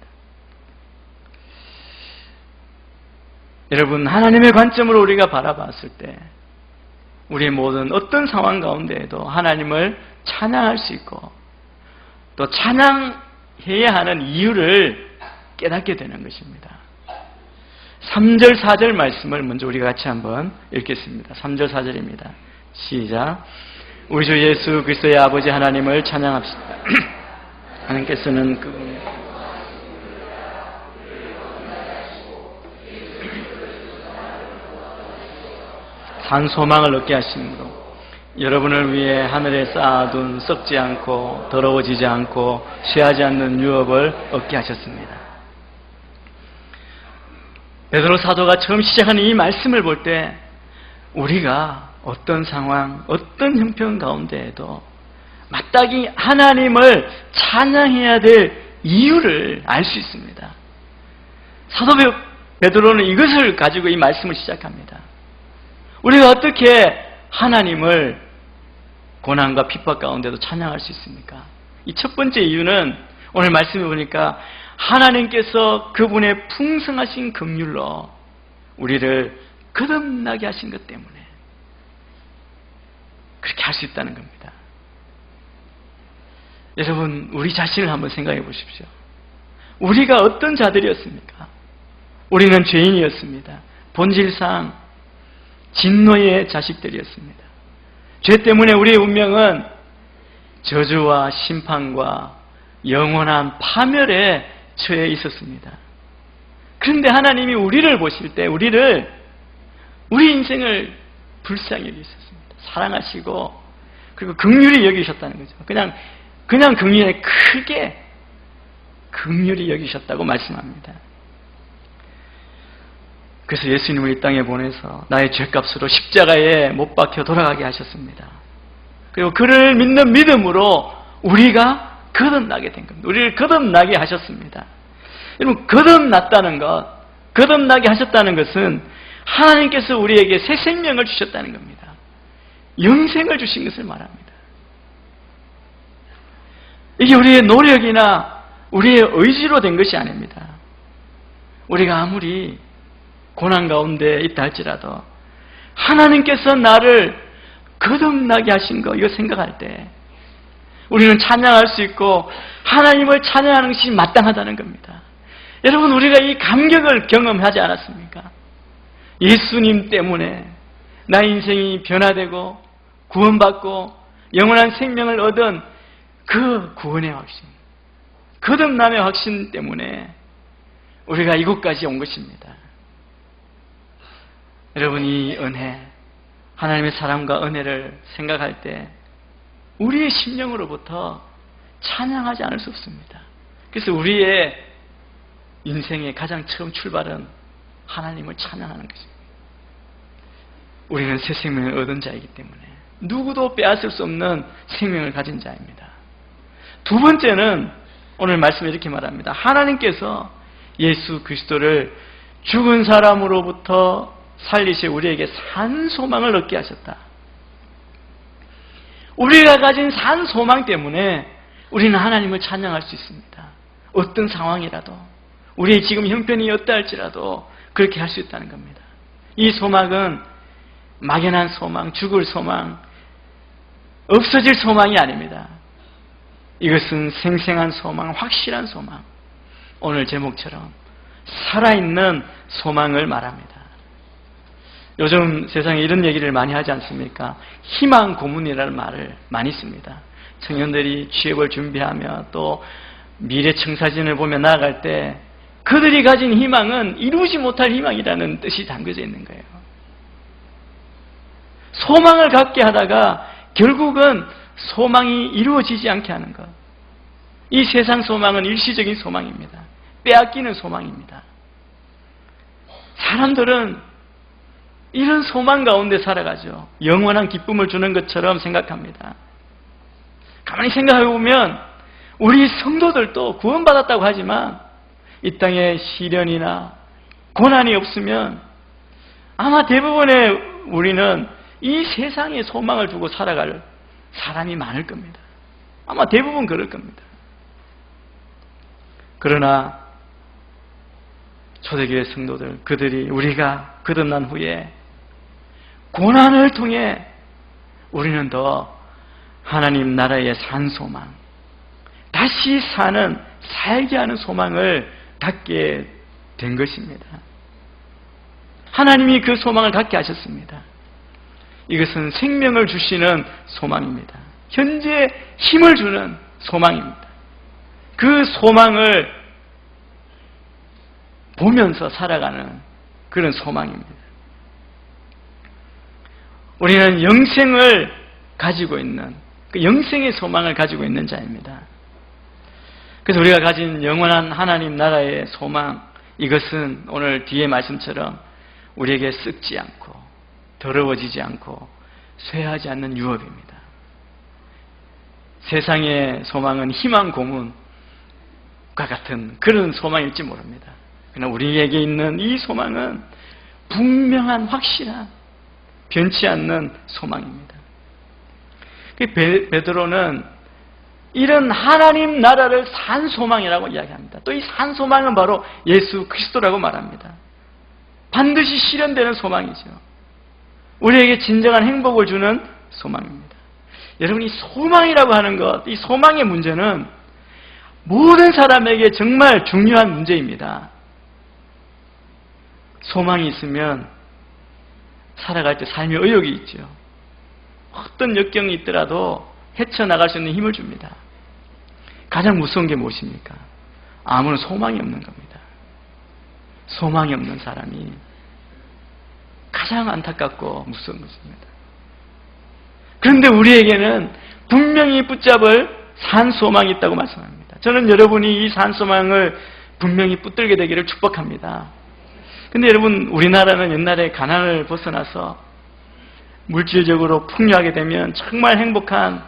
여러분, 하나님의 관점으로 우리가 바라봤을 때 우리의 모든 어떤 상황 가운데에도 하나님을 찬양할 수 있고 또 찬양해야 하는 이유를 깨닫게 되는 것입니다. 3절 4절 말씀을 먼저 우리가 같이 한번 읽겠습니다. 3절 4절입니다. 시작. 우리 주 예수 그리스도의 아버지 하나님을 찬양합시다. 하나님께서는 산 소망을 얻게 하심으로 여러분을 위해 하늘에 쌓아둔 썩지 않고 더러워지지 않고 쇠하지 않는 유업을 얻게 하셨습니다. 베드로 사도가 처음 시작하는 이 말씀을 볼 때 우리가 어떤 상황, 어떤 형편 가운데에도 마땅히 하나님을 찬양해야 될 이유를 알 수 있습니다. 사도 베드로는 이것을 가지고 이 말씀을 시작합니다. 우리가 어떻게 하나님을 고난과 핍박 가운데도 찬양할 수 있습니까? 이 첫 번째 이유는 오늘 말씀해 보니까 하나님께서 그분의 풍성하신 긍휼로 우리를 거듭나게 하신 것 때문에 그렇게 할 수 있다는 겁니다. 여러분, 우리 자신을 한번 생각해 보십시오. 우리가 어떤 자들이었습니까? 우리는 죄인이었습니다. 본질상 진노의 자식들이었습니다. 죄 때문에 우리의 운명은 저주와 심판과 영원한 파멸에 처해 있었습니다. 그런데 하나님이 우리를 보실 때 우리 인생을 불쌍히 여기셨습니다. 사랑하시고 그리고 긍휼히 여기셨다는 거죠. 그냥 긍휼에 크게 긍휼히 여기셨다고 말씀합니다. 그래서 예수님을 이 땅에 보내서 나의 죄값으로 십자가에 못 박혀 돌아가게 하셨습니다. 그리고 그를 믿는 믿음으로 우리가 거듭나게 된 겁니다. 우리를 거듭나게 하셨습니다. 여러분, 거듭났다는 것, 거듭나게 하셨다는 것은 하나님께서 우리에게 새 생명을 주셨다는 겁니다. 영생을 주신 것을 말합니다. 이게 우리의 노력이나 우리의 의지로 된 것이 아닙니다. 우리가 아무리 고난 가운데 있다 할지라도 하나님께서 나를 거듭나게 하신 거 이거 생각할 때 우리는 찬양할 수 있고 하나님을 찬양하는 것이 마땅하다는 겁니다. 여러분, 우리가 이 감격을 경험하지 않았습니까? 예수님 때문에 나의 인생이 변화되고 구원받고 영원한 생명을 얻은 그 구원의 확신, 거듭남의 확신 때문에 우리가 이곳까지 온 것입니다. 여러분, 이 은혜, 하나님의 사랑과 은혜를 생각할 때 우리의 심령으로부터 찬양하지 않을 수 없습니다. 그래서 우리의 인생의 가장 처음 출발은 하나님을 찬양하는 것입니다. 우리는 새 생명을 얻은 자이기 때문에 누구도 빼앗을 수 없는 생명을 가진 자입니다. 두 번째는 오늘 말씀에 이렇게 말합니다. 하나님께서 예수 그리스도를 죽은 사람으로부터 살리시 우리에게 산 소망을 얻게 하셨다. 우리가 가진 산 소망 때문에 우리는 하나님을 찬양할 수 있습니다. 어떤 상황이라도 우리의 지금 형편이 어떠 할지라도 그렇게 할 수 있다는 겁니다. 이 소망은 막연한 소망, 죽을 소망, 없어질 소망이 아닙니다. 이것은 생생한 소망, 확실한 소망. 오늘 제목처럼 살아있는 소망을 말합니다. 요즘 세상에 이런 얘기를 많이 하지 않습니까? 희망 고문이라는 말을 많이 씁니다. 청년들이 취업을 준비하며 또 미래 청사진을 보며 나아갈 때 그들이 가진 희망은 이루지 못할 희망이라는 뜻이 담겨져 있는 거예요. 소망을 갖게 하다가 결국은 소망이 이루어지지 않게 하는 것. 이 세상 소망은 일시적인 소망입니다. 빼앗기는 소망입니다. 사람들은 이런 소망 가운데 살아가죠. 영원한 기쁨을 주는 것처럼 생각합니다. 가만히 생각해 보면 우리 성도들도 구원받았다고 하지만 이 땅에 시련이나 고난이 없으면 아마 대부분의 우리는 이 세상에 소망을 두고 살아갈 사람이 많을 겁니다. 아마 대부분 그럴 겁니다. 그러나 초대교회 성도들, 그들이 우리가 거듭난 후에 고난을 통해 우리는 더 하나님 나라의 산 소망, 다시 사는, 살게 하는 소망을 갖게 된 것입니다. 하나님이 그 소망을 갖게 하셨습니다. 이것은 생명을 주시는 소망입니다. 현재 힘을 주는 소망입니다. 그 소망을 보면서 살아가는 그런 소망입니다. 우리는 영생을 가지고 있는, 그 영생의 소망을 가지고 있는 자입니다. 그래서 우리가 가진 영원한 하나님 나라의 소망, 이것은 오늘 뒤의 말씀처럼 우리에게 썩지 않고 더러워지지 않고 쇠하지 않는 유업입니다. 세상의 소망은 희망 고문과 같은 그런 소망일지 모릅니다. 그러나 우리에게 있는 이 소망은 분명한 확실한 변치 않는 소망입니다. 베드로는 이런 하나님 나라를 산 소망이라고 이야기합니다. 또 이 산 소망은 바로 예수 그리스도라고 말합니다. 반드시 실현되는 소망이죠. 우리에게 진정한 행복을 주는 소망입니다. 여러분, 이 소망이라고 하는 것, 이 소망의 문제는 모든 사람에게 정말 중요한 문제입니다. 소망이 있으면 살아갈 때 삶의 의욕이 있죠. 어떤 역경이 있더라도 헤쳐나갈 수 있는 힘을 줍니다. 가장 무서운 게 무엇입니까? 아무런 소망이 없는 겁니다. 소망이 없는 사람이 가장 안타깝고 무서운 것입니다. 그런데 우리에게는 분명히 붙잡을 산 소망이 있다고 말씀합니다. 저는 여러분이 이 산 소망을 분명히 붙들게 되기를 축복합니다. 근데 여러분, 우리나라는 옛날에 가난을 벗어나서 물질적으로 풍요하게 되면 정말 행복한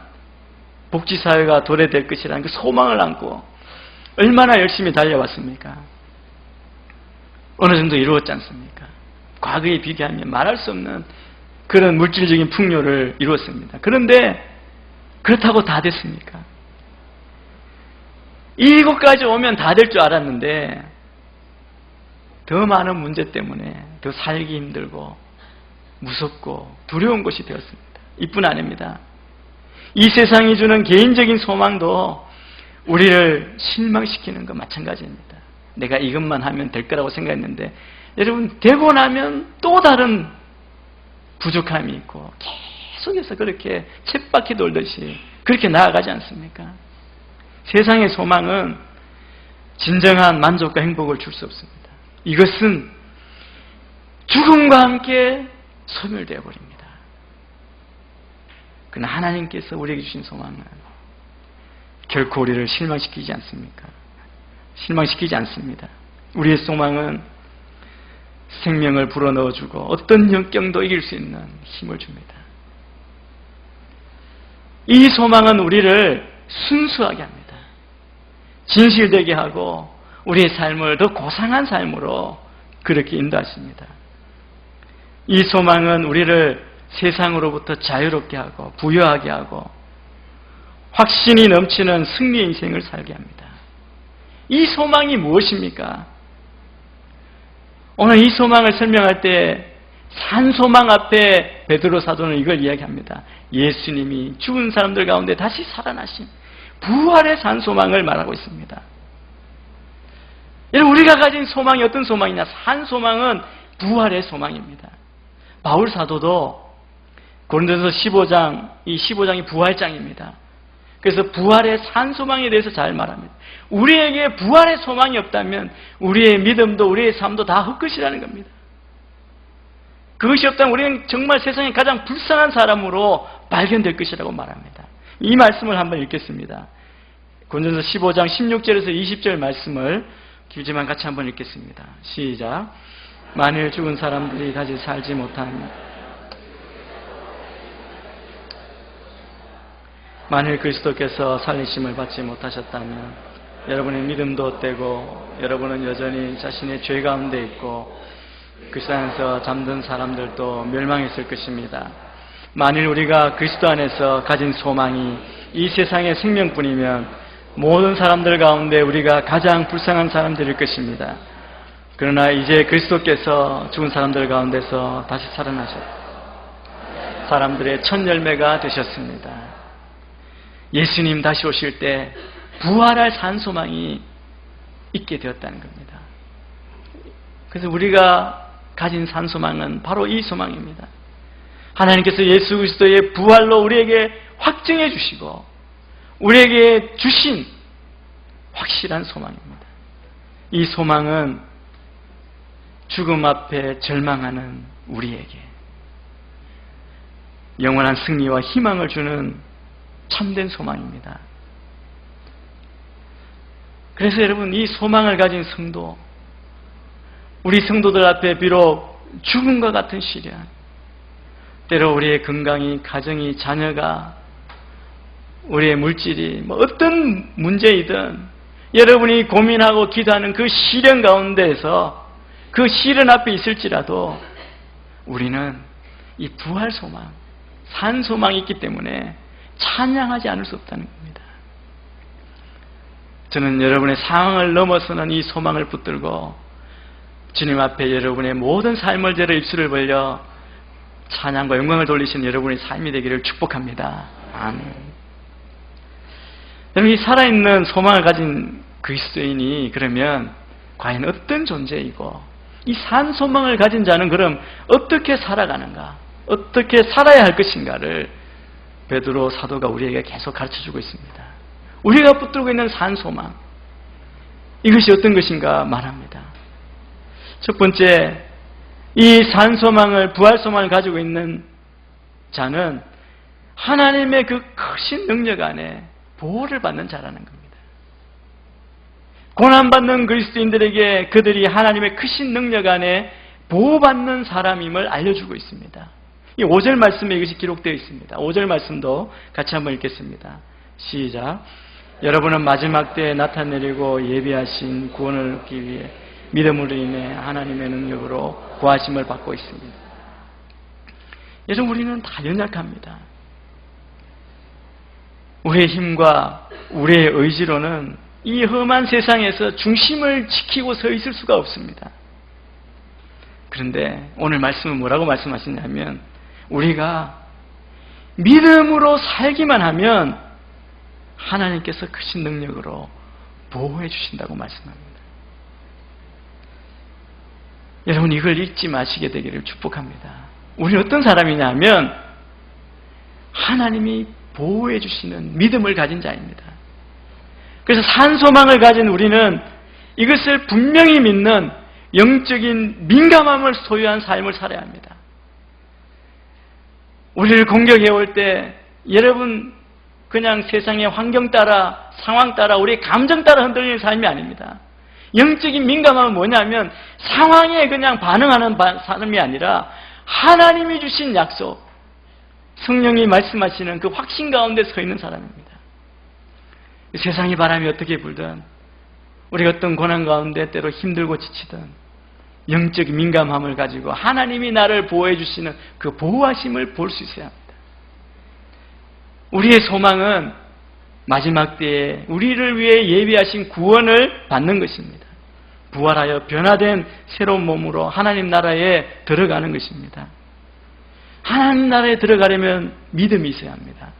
복지사회가 도래될 것이라는 그 소망을 안고 얼마나 열심히 달려왔습니까? 어느 정도 이루었지 않습니까? 과거에 비교하면 말할 수 없는 그런 물질적인 풍요를 이루었습니다. 그런데 그렇다고 다 됐습니까? 이곳까지 오면 다 될 줄 알았는데 더 많은 문제 때문에 더 살기 힘들고 무섭고 두려운 것이 되었습니다. 이뿐 아닙니다. 이 세상이 주는 개인적인 소망도 우리를 실망시키는 것 마찬가지입니다. 내가 이것만 하면 될 거라고 생각했는데 여러분, 되고 나면 또 다른 부족함이 있고 계속해서 그렇게 쳇바퀴 돌듯이 그렇게 나아가지 않습니까? 세상의 소망은 진정한 만족과 행복을 줄 수 없습니다. 이것은 죽음과 함께 소멸되어 버립니다. 그러나 하나님께서 우리에게 주신 소망은 결코 우리를 실망시키지 않습니까? 실망시키지 않습니다. 우리의 소망은 생명을 불어넣어주고 어떤 역경도 이길 수 있는 힘을 줍니다. 이 소망은 우리를 순수하게 합니다. 진실되게 하고 우리의 삶을 더 고상한 삶으로 그렇게 인도하십니다. 이 소망은 우리를 세상으로부터 자유롭게 하고 부유하게 하고 확신이 넘치는 승리의 인생을 살게 합니다. 이 소망이 무엇입니까? 오늘 이 소망을 설명할 때 산 소망 앞에 베드로 사도는 이걸 이야기합니다. 예수님이 죽은 사람들 가운데 다시 살아나신 부활의 산 소망을 말하고 있습니다. 여러분, 우리가 가진 소망이 어떤 소망이냐? 산 소망은 부활의 소망입니다. 바울 사도도 고린도전서 15장, 이 15장이 부활장입니다. 그래서 부활의 산 소망에 대해서 잘 말합니다. 우리에게 부활의 소망이 없다면 우리의 믿음도 우리의 삶도 다 헛것이라는 겁니다. 그것이 없다면 우리는 정말 세상에 가장 불쌍한 사람으로 발견될 것이라고 말합니다. 이 말씀을 한번 읽겠습니다. 고린도전서 15장 16절에서 20절 말씀을 길지만 같이 한번 읽겠습니다. 시작. 만일 죽은 사람들이 다시 살지 못하면, 만일 그리스도께서 살리심을 받지 못하셨다면 여러분의 믿음도 헛되고 여러분은 여전히 자신의 죄 가운데 있고 그 세상에서 잠든 사람들도 멸망했을 것입니다. 만일 우리가 그리스도 안에서 가진 소망이 이 세상의 생명뿐이면 모든 사람들 가운데 우리가 가장 불쌍한 사람들일 것입니다. 그러나 이제 그리스도께서 죽은 사람들 가운데서 다시 살아나셨고 사람들의 첫 열매가 되셨습니다. 예수님 다시 오실 때 부활할 산 소망이 있게 되었다는 겁니다. 그래서 우리가 가진 산 소망은 바로 이 소망입니다. 하나님께서 예수 그리스도의 부활로 우리에게 확증해 주시고 우리에게 주신 확실한 소망입니다. 이 소망은 죽음 앞에 절망하는 우리에게 영원한 승리와 희망을 주는 참된 소망입니다. 그래서 여러분, 이 소망을 가진 성도, 우리 성도들 앞에 비록 죽음과 같은 시련, 때로 우리의 건강이, 가정이, 자녀가, 우리의 물질이 어떤 문제이든 여러분이 고민하고 기도하는 그 시련 가운데에서 그 시련 앞에 있을지라도 우리는 이 부활 소망, 산 소망이 있기 때문에 찬양하지 않을 수 없다는 겁니다. 저는 여러분의 상황을 넘어서는 이 소망을 붙들고 주님 앞에 여러분의 모든 삶을 들어 입술을 벌려 찬양과 영광을 돌리시는 여러분의 삶이 되기를 축복합니다. 아멘. 여러분, 이 살아있는 소망을 가진 그리스도인이 그러면 과연 어떤 존재이고 이 산 소망을 가진 자는 그럼 어떻게 살아가는가, 어떻게 살아야 할 것인가를 베드로 사도가 우리에게 계속 가르쳐주고 있습니다. 우리가 붙들고 있는 산 소망, 이것이 어떤 것인가 말합니다. 첫 번째, 이 산 소망을, 부활 소망을 가지고 있는 자는 하나님의 그 크신 능력 안에 보호를 받는 자라는 겁니다. 고난받는 그리스도인들에게 그들이 하나님의 크신 능력 안에 보호받는 사람임을 알려주고 있습니다. 이 5절 말씀에 이것이 기록되어 있습니다. 5절 말씀도 같이 한번 읽겠습니다. 시작. 여러분은 마지막 때에 나타내리고 예비하신 구원을 얻기 위해 믿음으로 인해 하나님의 능력으로 구하심을 받고 있습니다. 여러분, 우리는 다 연약합니다. 우리의 힘과 우리의 의지로는 이 험한 세상에서 중심을 지키고 서 있을 수가 없습니다. 그런데 오늘 말씀은 뭐라고 말씀하시냐면 우리가 믿음으로 살기만 하면 하나님께서 크신 능력으로 보호해 주신다고 말씀합니다. 여러분, 이걸 잊지 마시게 되기를 축복합니다. 우리는 어떤 사람이냐 하면 하나님이 보호해 주시는 믿음을 가진 자입니다. 그래서 산 소망을 가진 우리는 이것을 분명히 믿는 영적인 민감함을 소유한 삶을 살아야 합니다. 우리를 공격해 올 때 여러분 그냥 세상의 환경 따라, 상황 따라, 우리의 감정 따라 흔들리는 삶이 아닙니다. 영적인 민감함은 뭐냐면 상황에 그냥 반응하는 사람이 아니라 하나님이 주신 약속, 성령이 말씀하시는 그 확신 가운데 서 있는 사람입니다. 세상의 바람이 어떻게 불든 우리가 어떤 고난 가운데 때로 힘들고 지치든 영적인 민감함을 가지고 하나님이 나를 보호해 주시는 그 보호하심을 볼 수 있어야 합니다. 우리의 소망은 마지막 때에 우리를 위해 예비하신 구원을 받는 것입니다. 부활하여 변화된 새로운 몸으로 하나님 나라에 들어가는 것입니다. 하나님 나라에 들어가려면 믿음이 있어야 합니다.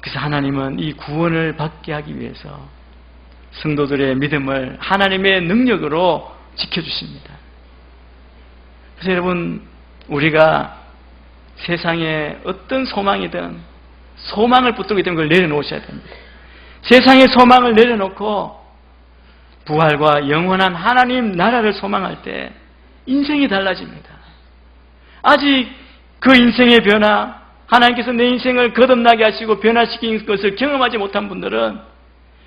그래서 하나님은 이 구원을 받게 하기 위해서 성도들의 믿음을 하나님의 능력으로 지켜주십니다. 그래서 여러분, 우리가 세상에 어떤 소망이든 소망을 붙들기 때문에 그걸 내려놓으셔야 됩니다. 세상의 소망을 내려놓고 부활과 영원한 하나님 나라를 소망할 때 인생이 달라집니다. 아직 그 인생의 변화, 하나님께서 내 인생을 거듭나게 하시고 변화시킨 것을 경험하지 못한 분들은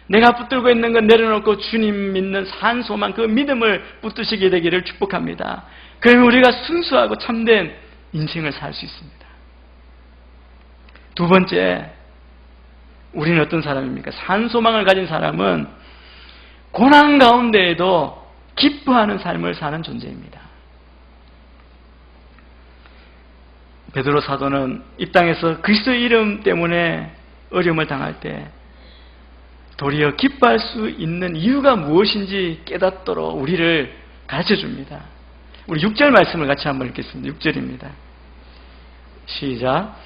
내가 붙들고 있는 건 내려놓고 주님 믿는 산 소망, 그 믿음을 붙드시게 되기를 축복합니다. 그러면 우리가 순수하고 참된 인생을 살 수 있습니다. 두 번째, 우리는 어떤 사람입니까? 산 소망을 가진 사람은 고난 가운데에도 기뻐하는 삶을 사는 존재입니다. 베드로 사도는 이 땅에서 그리스도의 이름 때문에 어려움을 당할 때 도리어 기뻐할 수 있는 이유가 무엇인지 깨닫도록 우리를 가르쳐 줍니다. 우리 6절 말씀을 같이 한번 읽겠습니다. 6절입니다. 시작.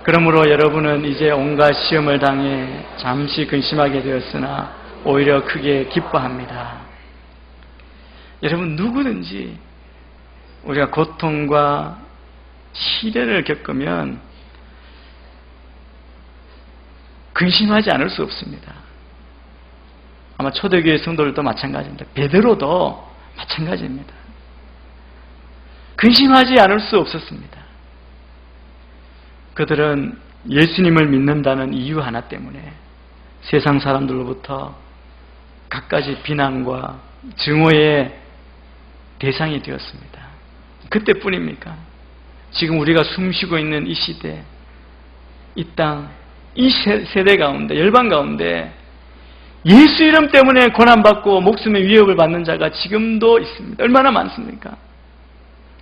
그러므로 여러분은 이제 온갖 시험을 당해 잠시 근심하게 되었으나 오히려 크게 기뻐합니다. 여러분, 누구든지 우리가 고통과 시련을 겪으면 근심하지 않을 수 없습니다. 아마 초대교회 성도들도 마찬가지입니다. 베드로도 마찬가지입니다. 근심하지 않을 수 없었습니다. 그들은 예수님을 믿는다는 이유 하나 때문에 세상 사람들로부터 갖가지 비난과 증오의 대상이 되었습니다. 그때뿐입니까? 지금 우리가 숨쉬고 있는 이 시대, 이 땅, 이 세대 가운데, 열방 가운데 예수 이름 때문에 고난받고 목숨의 위협을 받는 자가 지금도 있습니다. 얼마나 많습니까?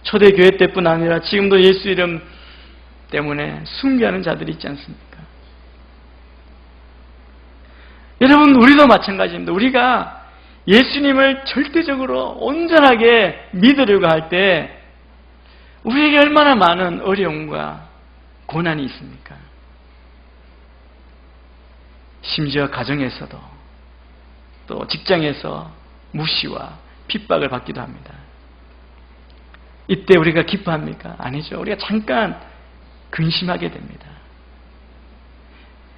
초대교회 때뿐 아니라 지금도 예수 이름 때문에 숭배하는 자들이 있지 않습니까? 여러분, 우리도 마찬가지입니다. 우리가 예수님을 절대적으로 온전하게 믿으려고 할 때 우리에게 얼마나 많은 어려움과 고난이 있습니까? 심지어 가정에서도 또 직장에서 무시와 핍박을 받기도 합니다. 이때 우리가 기뻐합니까? 아니죠. 우리가 잠깐 근심하게 됩니다.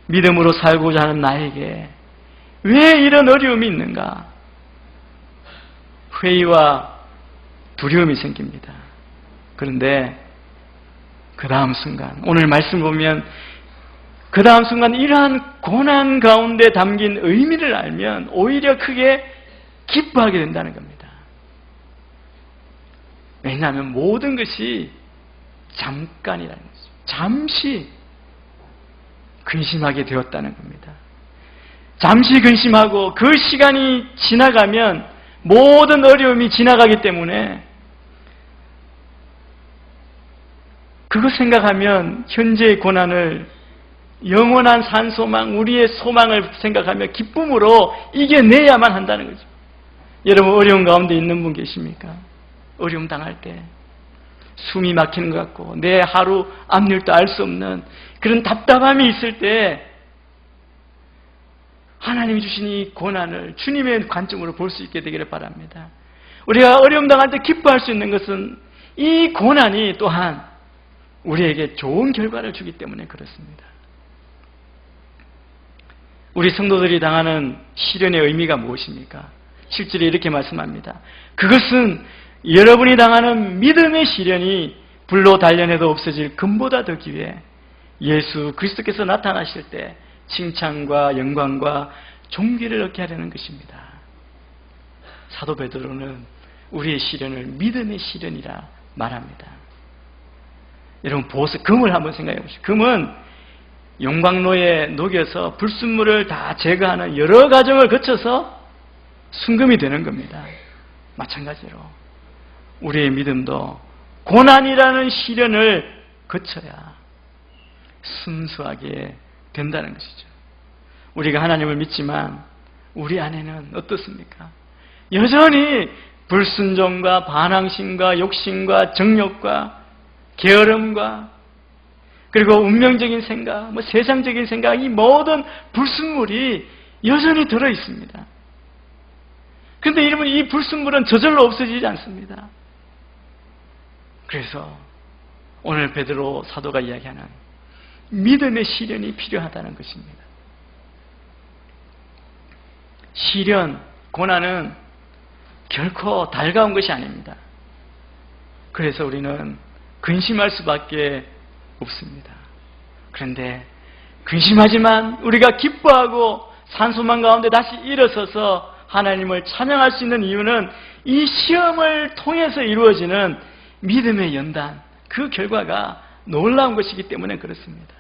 믿음으로 살고자 하는 나에게 왜 이런 어려움이 있는가? 회의와 두려움이 생깁니다. 그런데 그 다음 순간, 오늘 말씀 보면 그 다음 순간 이러한 고난 가운데 담긴 의미를 알면 오히려 크게 기뻐하게 된다는 겁니다. 왜냐하면 모든 것이 잠깐이라는 거죠. 잠시 근심하게 되었다는 겁니다. 잠시 근심하고 그 시간이 지나가면 모든 어려움이 지나가기 때문에 그거 생각하면 현재의 고난을 영원한 산소망, 우리의 소망을 생각하며 기쁨으로 이겨내야만 한다는 거죠. 여러분, 어려운 가운데 있는 분 계십니까? 어려움 당할 때 숨이 막히는 것 같고 내 하루 앞일도 알 수 없는 그런 답답함이 있을 때 하나님이 주신 이 고난을 주님의 관점으로 볼 수 있게 되기를 바랍니다. 우리가 어려움 당할 때 기뻐할 수 있는 것은 이 고난이 또한 우리에게 좋은 결과를 주기 때문에 그렇습니다. 우리 성도들이 당하는 시련의 의미가 무엇입니까? 실제로 이렇게 말씀합니다. 그것은 여러분이 당하는 믿음의 시련이 불로 단련해도 없어질 금보다 더 기회, 예수 그리스도께서 나타나실 때 칭찬과 영광과 존귀를 얻게 하려는 것입니다. 사도 베드로는 우리의 시련을 믿음의 시련이라 말합니다. 여러분, 보석, 금을 한번 생각해 보시죠. 금은 용광로에 녹여서 불순물을 다 제거하는 여러 과정을 거쳐서 순금이 되는 겁니다. 마찬가지로 우리의 믿음도 고난이라는 시련을 거쳐야 순수하게 된다는 것이죠. 우리가 하나님을 믿지만 우리 안에는 어떻습니까? 여전히 불순종과 반항심과 욕심과 정욕과 게으름과 그리고 운명적인 생각, 세상적인 생각, 이 모든 불순물이 여전히 들어 있습니다. 그런데 여러분, 이 불순물은 저절로 없어지지 않습니다. 그래서 오늘 베드로 사도가 이야기하는 믿음의 시련이 필요하다는 것입니다. 시련, 고난은 결코 달가운 것이 아닙니다. 그래서 우리는 근심할 수밖에 없습니다. 그런데 근심하지만 우리가 기뻐하고 산소망 가운데 다시 일어서서 하나님을 찬양할 수 있는 이유는 이 시험을 통해서 이루어지는 믿음의 연단, 그 결과가 놀라운 것이기 때문에 그렇습니다.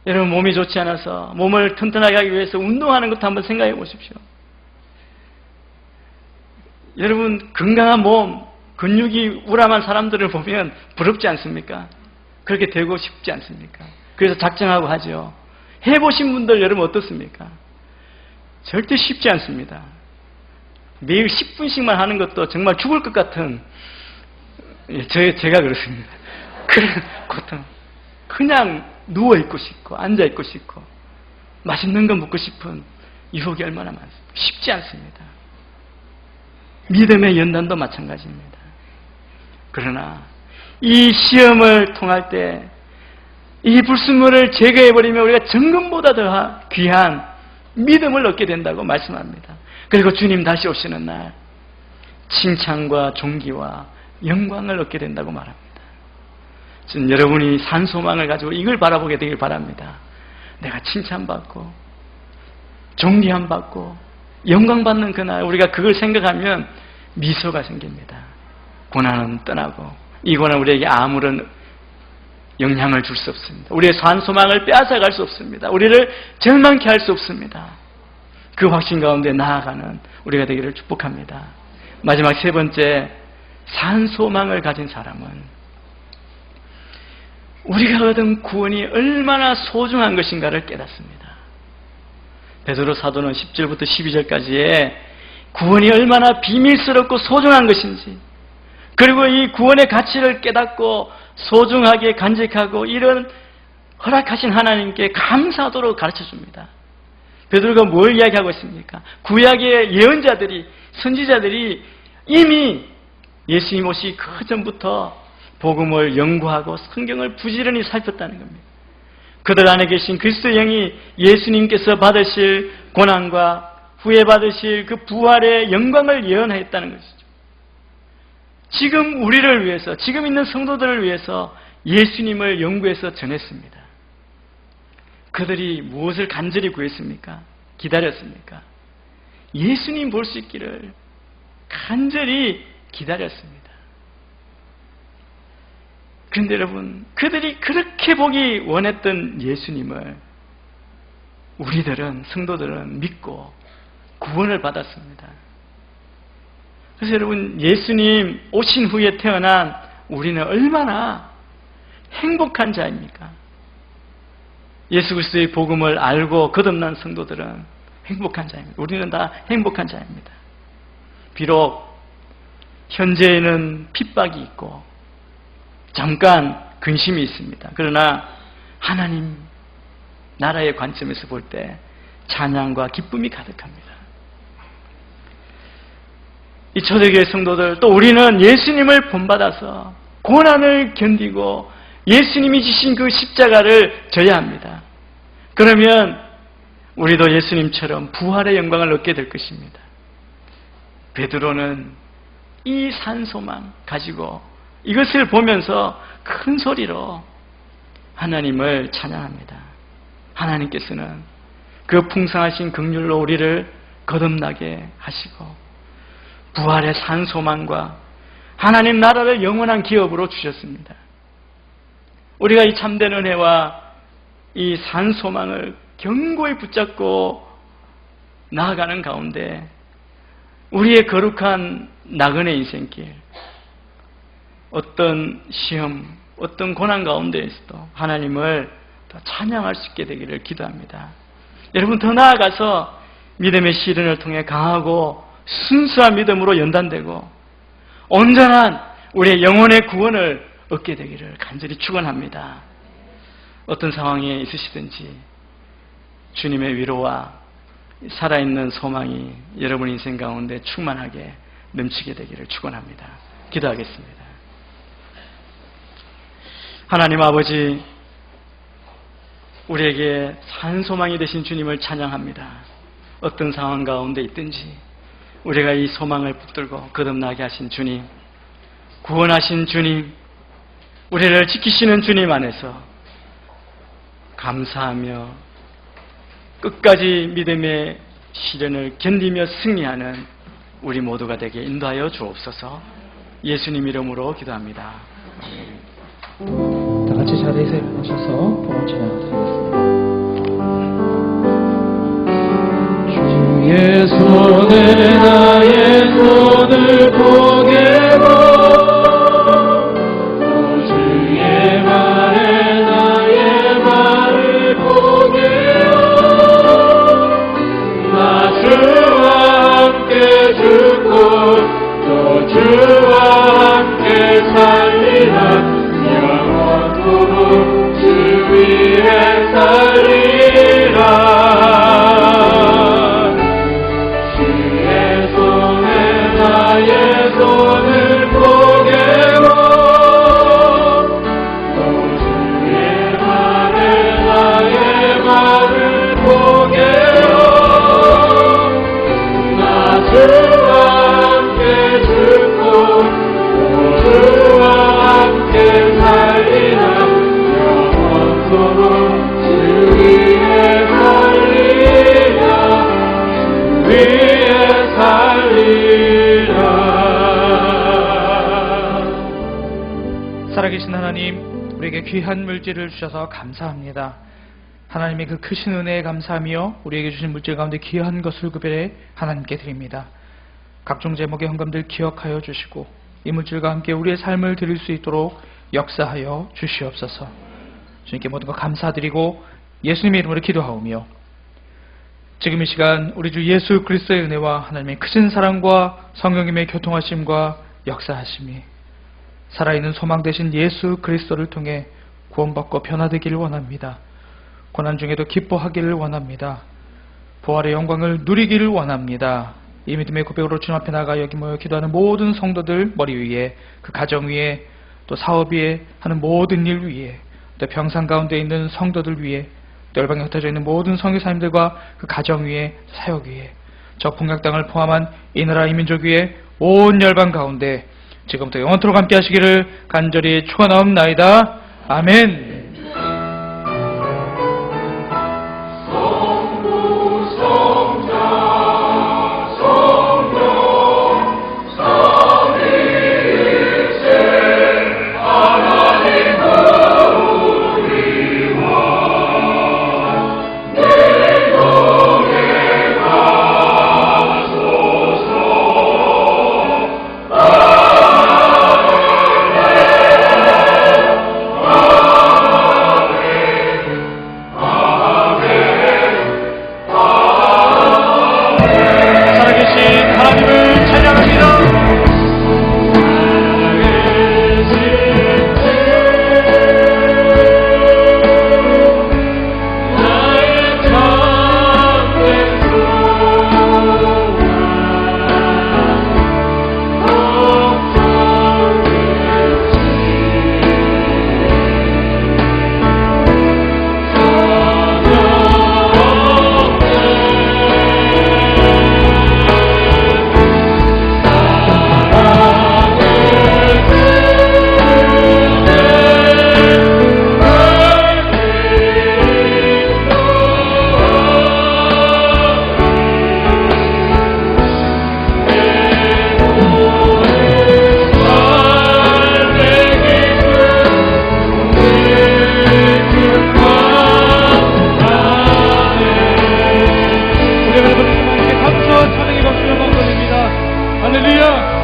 여러분, 몸이 좋지 않아서 몸을 튼튼하게 하기 위해서 운동하는 것도 한번 생각해 보십시오. 여러분, 건강한 몸, 근육이 우람한 사람들을 보면 부럽지 않습니까? 그렇게 되고 싶지 않습니까? 그래서 작정하고 하죠. 해보신 분들 여러분 어떻습니까? 절대 쉽지 않습니다. 매일 10분씩만 하는 것도 정말 죽을 것 같은, 제가 그렇습니다. 그런 고통. 그냥 누워있고 싶고 앉아있고 싶고 맛있는 거 먹고 싶은 유혹이 얼마나 많습니까? 쉽지 않습니다. 믿음의 연단도 마찬가지입니다. 그러나 이 시험을 통할 때 이 불순물을 제거해버리면 우리가 정금보다 더 귀한 믿음을 얻게 된다고 말씀합니다. 그리고 주님 다시 오시는 날 칭찬과 존귀와 영광을 얻게 된다고 말합니다. 지금 여러분이 산소망을 가지고 이걸 바라보게 되길 바랍니다. 내가 칭찬받고 존귀함 받고 영광 받는 그날 우리가 그걸 생각하면 미소가 생깁니다. 고난은 떠나고 이 고난 우리에게 아무런 영향을 줄 수 없습니다. 우리의 산소망을 빼앗아갈 수 없습니다. 우리를 절망케 할 수 없습니다. 그 확신 가운데 나아가는 우리가 되기를 축복합니다. 마지막 세 번째, 산소망을 가진 사람은 우리가 얻은 구원이 얼마나 소중한 것인가를 깨닫습니다. 베드로 사도는 10절부터 12절까지의 구원이 얼마나 비밀스럽고 소중한 것인지, 그리고 이 구원의 가치를 깨닫고 소중하게 간직하고 이런 허락하신 하나님께 감사하도록 가르쳐줍니다. 베드로가 뭘 이야기하고 있습니까? 구약의 예언자들이, 선지자들이 이미 예수님 오시기 그 전부터 복음을 연구하고 성경을 부지런히 살폈다는 겁니다. 그들 안에 계신 그리스도의 영이 예수님께서 받으실 고난과 후에 받으실 그 부활의 영광을 예언했다는 것이죠. 지금 우리를 위해서, 지금 있는 성도들을 위해서 예수님을 연구해서 전했습니다. 그들이 무엇을 간절히 구했습니까? 기다렸습니까? 예수님 볼 수 있기를 간절히 기다렸습니다. 그런데 여러분, 그들이 그렇게 보기 원했던 예수님을 우리들은, 성도들은 믿고 구원을 받았습니다. 그래서 여러분, 예수님 오신 후에 태어난 우리는 얼마나 행복한 자입니까? 예수 그리스도의 복음을 알고 거듭난 성도들은 행복한 자입니다. 우리는 다 행복한 자입니다. 비록 현재에는 핍박이 있고 잠깐 근심이 있습니다. 그러나 하나님 나라의 관점에서 볼 때 찬양과 기쁨이 가득합니다. 이 초대교회 성도들, 또 우리는 예수님을 본받아서 고난을 견디고 예수님이 지신 그 십자가를 져야 합니다. 그러면 우리도 예수님처럼 부활의 영광을 얻게 될 것입니다. 베드로는 이 산소망 가지고 이것을 보면서 큰 소리로 하나님을 찬양합니다. 하나님께서는 그 풍성하신 긍휼로 우리를 거듭나게 하시고 부활의 산소망과 하나님 나라를 영원한 기업으로 주셨습니다. 우리가 이 참된 은혜와 이 산소망을 견고히 붙잡고 나아가는 가운데 우리의 거룩한 나그네 인생길, 어떤 시험, 어떤 고난 가운데에서도 하나님을 더 찬양할 수 있게 되기를 기도합니다. 여러분, 더 나아가서 믿음의 시련을 통해 강하고 순수한 믿음으로 연단되고 온전한 우리의 영혼의 구원을 얻게 되기를 간절히 축원합니다. 어떤 상황에 있으시든지 주님의 위로와 살아있는 소망이 여러분 인생 가운데 충만하게 넘치게 되기를 축원합니다. 기도하겠습니다. 하나님 아버지, 우리에게 산 소망이 되신 주님을 찬양합니다. 어떤 상황 가운데 있든지 우리가 이 소망을 붙들고 거듭나게 하신 주님, 구원하신 주님, 우리를 지키시는 주님 안에서 감사하며 끝까지 믿음의 시련을 견디며 승리하는 우리 모두가 되게 인도하여 주옵소서. 예수님 이름으로 기도합니다. 다 같이 자리에서 일어나셔서 복음 진행하겠습니다. 주의 손에 나의 손을 보게고 또 주의 말에 나의 말을 보게요. 나 주와 함께 죽고 또 주와 함께 살리라. 영원토록 주 위에 살리라. 나의 손을 보게고 또 주의 말에 나의 말을 보게요. 나 주와 함께 죽고 또 주와 함께 살리라. 영원토록 주 위에 살리라. 주 위에 살리라. 살아계신 하나님, 우리에게 귀한 물질을 주셔서 감사합니다. 하나님의 그 크신 은혜에 감사하며 우리에게 주신 물질 가운데 귀한 것을 구별해 하나님께 드립니다. 각종 제목의 헌금들 기억하여 주시고 이 물질과 함께 우리의 삶을 드릴 수 있도록 역사하여 주시옵소서. 주님께 모든 것 감사드리고 예수님의 이름으로 기도하오며, 지금 이 시간 우리 주 예수 그리스도의 은혜와 하나님의 크신 사랑과 성령님의 교통하심과 역사하심이 살아있는 소망 되신 예수 그리스도를 통해 구원받고 변화되기를 원합니다. 고난 중에도 기뻐하기를 원합니다. 부활의 영광을 누리기를 원합니다. 이 믿음의 고백으로 주님 앞에 나가 여기 모여 기도하는 모든 성도들 머리 위에, 그 가정 위에, 또 사업 위에 하는 모든 일 위에, 또 병상 가운데 있는 성도들 위에, 또 열방에 흩어져 있는 모든 선교사님들과 그 가정 위에, 사역 위에, 저 북녘 땅을 포함한 이 나라 이 민족 위에 온 열방 가운데 지금부터 영원토록 함께 하시기를 간절히 축원하옵나이다. 아멘. 할렐루야!